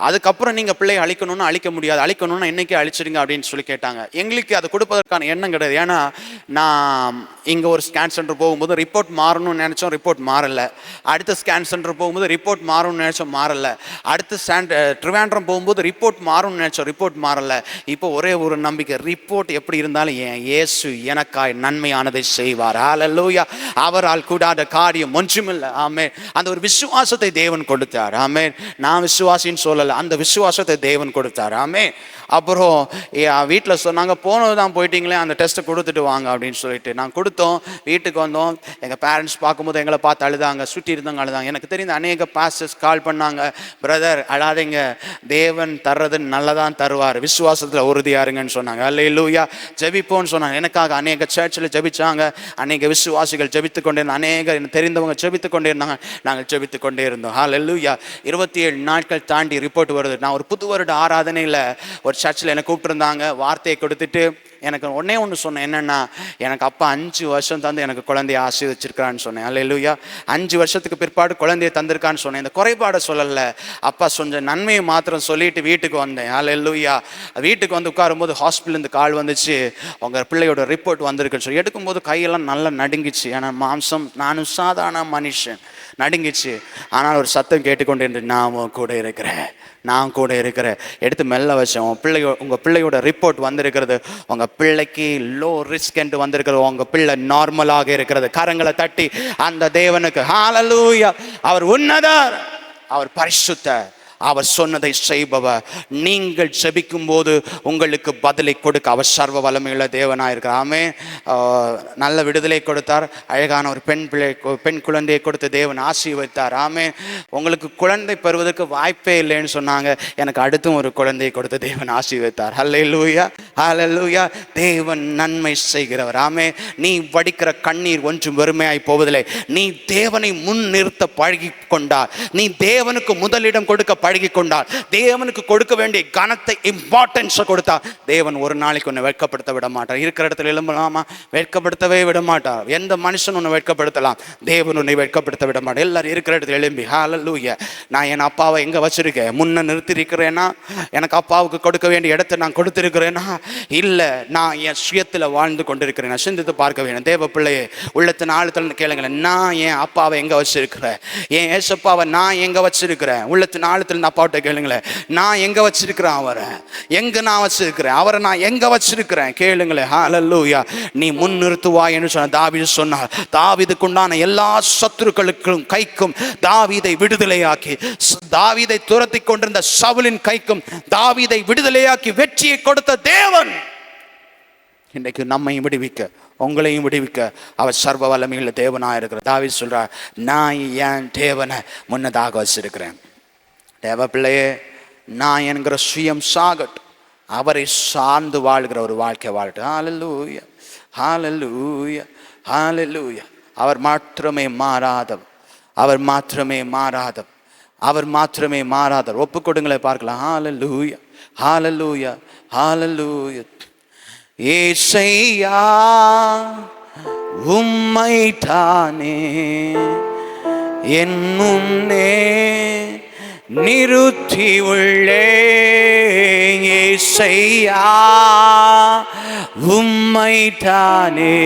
அதுக்கப்புறம் நீங்கள் பிள்ளையை அழிக்கணும்னு அழிக்க முடியாது, அழிக்கணும்னா இன்னைக்கே அழிச்சிடுங்க அப்படின்னு சொல்லி கேட்டாங்க. எங்களுக்கு அதை கொடுப்பதற்கான எண்ணம் கிடையாது. ஏன்னா நான் இங்கே ஒரு ஸ்கேன் சென்டர் போகும்போது ரிப்போர்ட் மாறணும்னு நினச்சோம், ரிப்போர்ட் மாறலை. அடுத்த ஸ்கேன் சென்டர் போகும்போது ரிப்போர்ட் மாறணும்னு நினச்சோம், மாறலை. அடுத்த ட்ரிவாண்ட்ரம் போகும்போது ரிப்போர்ட் மாறும்னு நினச்சோம், ரிப்போர்ட் மாறலை. இப்போ ஒரே ஒரு நம்பிக்கை, ரிப்போர்ட் எப்படி இருந்தாலும் என் இயேசு எனக்காய் நன்மையானதை செய்வார். ஹல்லேலூயா. அவரால் கூடாத காரியம் ஒன்றுமில்லை. ஆமே, அந்த ஒரு விசுவாசத்தை தேவன் கொடுத்தார். ஆமே, நான் விசுவாசின்னு சொல்லலை, அந்த விசுவாசத்தை தேவன் கொடுத்தார். ஆமே. அப்புறம் வீட்டில் சொன்னாங்க, போனது தான் போயிட்டீங்களே, அந்த டெஸ்ட்டை கொடுத்துட்டு வாங்க அப்படின்னு சொல்லிட்டு நான் கொடுத்தோம். வீட்டுக்கு வந்தோம். எங்கள் பேரண்ட்ஸ் பார்க்கும்போது எங்களை பார்த்து அழுதாங்க, சுற்றி இருந்தவங்க அழுதாங்க. எனக்கு தெரிந்த அநேக பாஸ்டர்ஸ் கால் பண்ணாங்க, பிரதர் அழாதீங்க, தேவன் தர்றதுன்னு நல்லதான் தருவார், விசுவாசத்தில் உறுதியாக இருங்கன்னு சொன்னாங்க. அல்லேலூயா. ஜெபிப்போன்னு சொன்னாங்க. எனக்காக அநேக சர்ச்சில் ஜெபிச்சாங்க, அநேக விசுவாசிகள் ஜெபித்து கொண்டே இருந்தாங்க, அநேக தெரிந்தவங்க ஜெபித்து கொண்டே இருந்தாங்க, நாங்கள் ஜெபித்து கொண்டே இருந்தோம். அல்லேலூயா. 27 நாட்கள் தாண்டி ரிப்போர்ட் வருது. நான் ஒரு புது வருட ஆராதனையில் ஒரு சர்ச்சில் என்னை கூப்பிட்டுருந்தாங்க. வார்த்தையை கொடுத்துட்டு எனக்கு ஒன்றே ஒன்று சொன்னேன், என்னென்னா, எனக்கு அப்பா 5 வருஷம் தந்து எனக்கு குழந்தைய ஆசீர்வதிச்சிருக்கான்னு சொன்னேன். அல்லேலூயா. 5 வருஷத்துக்கு பிற்பாடு குழந்தைய தந்திருக்கான்னு சொன்னேன். இந்த குறைபாடை சொல்லலை, அப்பா சொன்ன நன்மையை மாத்திரம் சொல்லிட்டு வீட்டுக்கு வந்தேன். அல்லேலூயா. வீட்டுக்கு உட்காரும்போது ஹாஸ்பிட்டலேருந்து கால் வந்துச்சு, உங்கள் பிள்ளையோட ரிப்போர்ட் வந்திருக்குன்னு சொல்லி. எடுக்கும்போது கையெல்லாம் நல்லா நடுங்கிச்சு. ஏன்னா மாம்சம், நானும் சாதாரண மனுஷன், நடுங்கிச்சு. ஆனால் ஒரு சத்தம் கேட்டுக்கொண்டு இருந்து, நான் கூட இருக்கிறேன், நான் கூட இருக்கிறேன். எடுத்து மெல்ல வச்சேன். உங்கள் பிள்ளையோட ரிப்போர்ட் வந்திருக்கிறது, உங்கள் பிள்ளைக்கு லோ ரிஸ்க் என்று வந்திருக்கிறது, உங்கள் பிள்ளை நார்மலாக இருக்கிறது. கரங்களை தட்டி அந்த தேவனுக்கு ஹல்லேலூயா. அவர் உன்னதர், அவர் பரிசுத்தர், அவர் சொன்னதை செய்பவர். நீங்கள் ஜெபிக்கும் போது உங்களுக்கு பதிலை கொடுக்க அவர் சர்வ வல்லமையுள்ள தேவனாக இருக்கிறார். ஆமே. நல்ல விடுதலை கொடுத்தார். அழகான ஒரு பெண் குழந்தையை கொடுத்து தேவன் ஆசீர்வதித்தார். ஆமே. உங்களுக்கு குழந்தை பெறுவதற்கு வாய்ப்பே இல்லைன்னு சொன்னாங்க, எனக்கு அடுத்தும் ஒரு குழந்தையை கொடுத்து தேவன் ஆசீர்வதித்தார். ஹல்லேலூயா, ஹல்லேலூயா. தேவன் நன்மை செய்கிறவர். ஆமே. நீ வடிக்கிற கண்ணீர் ஒன்றும் வெறுமையாய் போவதில்லை. நீ தேவனை முன் நிறுத்த பழகி கொண்டார், நீ தேவனுக்கு முதலிடம் கொடுக்க பழகி கொண்டார், தேவனுக்கு கொடுக்க வேண்டிய கனத்தை, இம்பார்ட்டன்ஸை கொடுத்தார், தேவன் ஒரு நாளைக்கு உன்னை வெட்கப்படுத்த விட மாட்டார். இருக்கிற இடத்துல எழும்பலாமா? வெட்கப்படுத்தவே விட மாட்டார். எந்த மனுஷன் உன்னை வெட்கப்படுத்தலாம், தேவன் உன்னை வெட்கப்படுத்த விட மாட்டார். எல்லாரும் இருக்கிற இடத்துல எழும்பி ஹல்லேலூயா. நான் என் அப்பாவை எங்கே வச்சிருக்கேன்? முன்ன நிறுத்திருக்கிறேன்னா? எனக்கு அப்பாவுக்கு கொடுக்க வேண்டிய இடத்தை நான் கொடுத்திருக்கிறேன்னா? இல்லை, நான் என் சுயத்தில் வாழ்ந்து கொண்டிருக்கிறேன். நான் சிந்தித்து பார்க்க வேணும். தேவ பிள்ளையே, உள்ளத்தின் ஆழத்தில் கேளுங்களேன், நான் என் அப்பாவை எங்கே வச்சிருக்கிறேன்? என் ஏசப்பாவை நான் எங்கே வச்சிருக்கிறேன்? உள்ளத்தின் ஆழத்தில் அப்பாவிட்ட கேளுங்களேன், நான் எங்க வச்சிருக்கிறேன்? அவரை எங்க நான் வச்சிருக்கிறேன்? அவரை நான் எங்க வச்சிருக்கிறேன்? கேளுங்களேன். ஹல்லேலூயா. நீ முன் நிறுத்துவாய் என்று சொன்ன தாவீது சொன்னார். தாவீதுக்குண்டான எல்லா சத்துருக்களுக்கும் கைக்கும் தாவீதை விடுதலையாக்கி, தாவீதை துரத்தி கொண்டிருந்த சவுலின் கைக்கும் தாவீதை விடுதலையாக்கி வெற்றியை கொடுத்த தேவன் இன்றைக்கு நம்மையும் விடுவிக்க, உங்களையும் விடுவிக்க அவர் சர்வ வல்லமையுள்ள தேவனாக இருக்கிறார். தாவீது சொல்றார், நான் என் தேவனை முன்னதாக வச்சிருக்கிறேன். தேவ பிள்ளையே, நான் என்கிற சுயம் சாகட்டும், அவரை சார்ந்து வாழ்கிற ஒரு வாழ்க்கை வாழட்டும். ஹல்லேலூயா, ஹல்லேலூயா. ஹalleluya. அவர் மாத்திரமே மாறாதவர், அவர் மாத்திரமே மாறாதவர், அவர் மாத்திரமே மாறாதவர். ஒப்பு கொடுங்களேன் பார்க்கலாம். ஹalleluya, ஹalleluya, ஹalleluya. ஏசையா உம்மைத்தானே என் முன்னே நிறுத்தி உள்ளேன். ஏசையா உம்மைத்தானே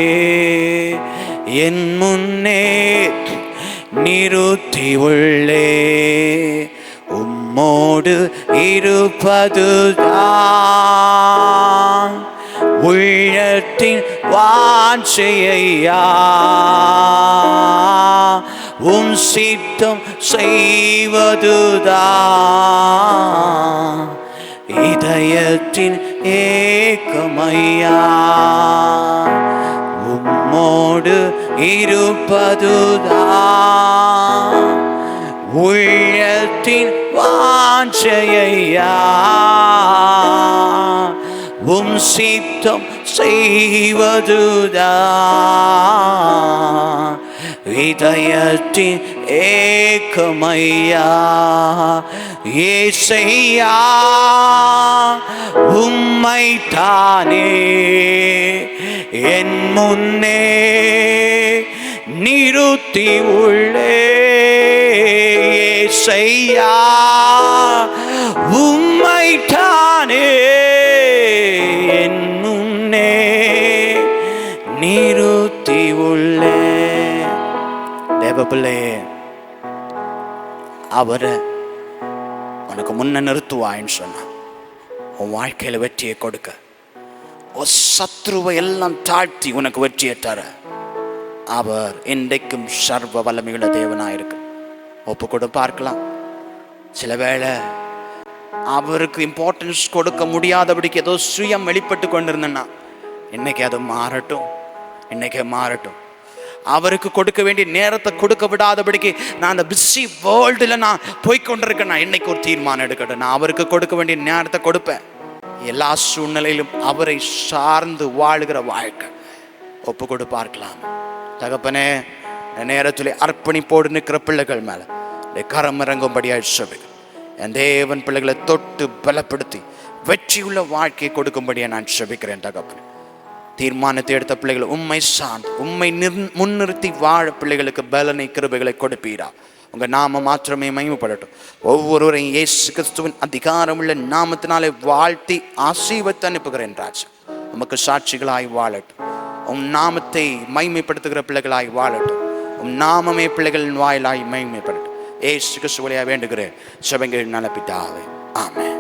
என் முன்னே நிறுத்தி உள்ளேன். உம்மோடு இருப்பதுதான் உள்ளத்தின் வாஞ்சையா, உம் சித்தம் செய்வதுதான் இதயத்தின் ஏக்கமையா. உம்மோடு இருப்பதுதான் உள்ளத்தின் வாஞ்சையா, உம் சித்தம் செய்வதுதான் இதயத்தின் ஏக்கமையா. ஏசையா உம்மைத்தானே என் முன்னே நிறுத்தி உள்ளே. ஏசையா உம்மைத்தானே என் முன்னே நிறுத்தி உள்ளே. தேவப்பிள்ளை, அவரை உனக்கு முன்ன நிறுத்துவாயின்னு சொன்ன உன் வாழ்க்கையில வெற்றியை கொடுக்க, உன் சத்ருவை எல்லாம் தாழ்த்தி உனக்கு வெற்றியை தர அவர் இன்றைக்கும் சர்வ வல்லமையுள்ள தேவனாயிருக்கு. ஒப்பு கூட பார்க்கலாம். சில வேளை அவருக்கு இம்பார்ட்டன்ஸ் கொடுக்க முடியாதபடிக்கு ஏதோ சுயம் வெளிப்பட்டு கொண்டிருந்தேன்னா இன்னைக்கு அது மாறட்டும், இன்னைக்கு மாறட்டும். அவருக்கு கொடுக்க வேண்டிய நேரத்தை கொடுக்க விடாதபடிக்கு நான் அந்த பிஸி வேர்ல்டில் நான் போய்கொண்டிருக்கேன். இன்னைக்கு ஒரு தீர்மானம் எடுக்கட்டும், நான் அவருக்கு கொடுக்க வேண்டிய நேரத்தை கொடுப்பேன். எல்லா சூழ்நிலையிலும் அவரை சார்ந்து வாழுகிற வாழ்க்கை. ஒப்பு கொடு பார்க்கலாம். தகப்பனே, நேரத்தில் அர்ப்பணிப்போடு நிற்கிற பிள்ளைகள் மேல கரம் இறங்கும்படியாக சொல்லுங்க. என் தேவன் பிள்ளைகளை தொட்டு பலப்படுத்தி வெற்றியுள்ள வாழ்க்கையை கொடுக்கும்படியாக நான் செபிக்கிறேன். தகப்பனே, தீர்மானத்தை எடுத்த பிள்ளைகள் உம்மை சார்ந்து உம்மை முன்னிறுத்தி வாழ பிள்ளைகளுக்கு பலனை கிருபைகளை கொடுப்பீரா. உங்க நாம மாத்திரமே மகிமைப்படட்டும். ஒவ்வொருவரையும் இயேசு கிறிஸ்துவின் அதிகாரமுள்ள நாமத்தினாலே வாழ்த்தி ஆசீர்வதித்து அனுப்புகிறேன். ராஜா, உமக்கு சாட்சிகளாய் வாழட்டும். உம் நாமத்தை மகிமைப்படுத்துகிற பிள்ளைகளாய் வாழட்டும். உம் நாமமே பிள்ளைகளின் வாயிலாய் மகிமைப்படட்டும். இயேசு கிறிஸ்துவிலே வேண்டுகிறேன். ஜெபங்கள் நல்ல பிதாவே, ஆமென்.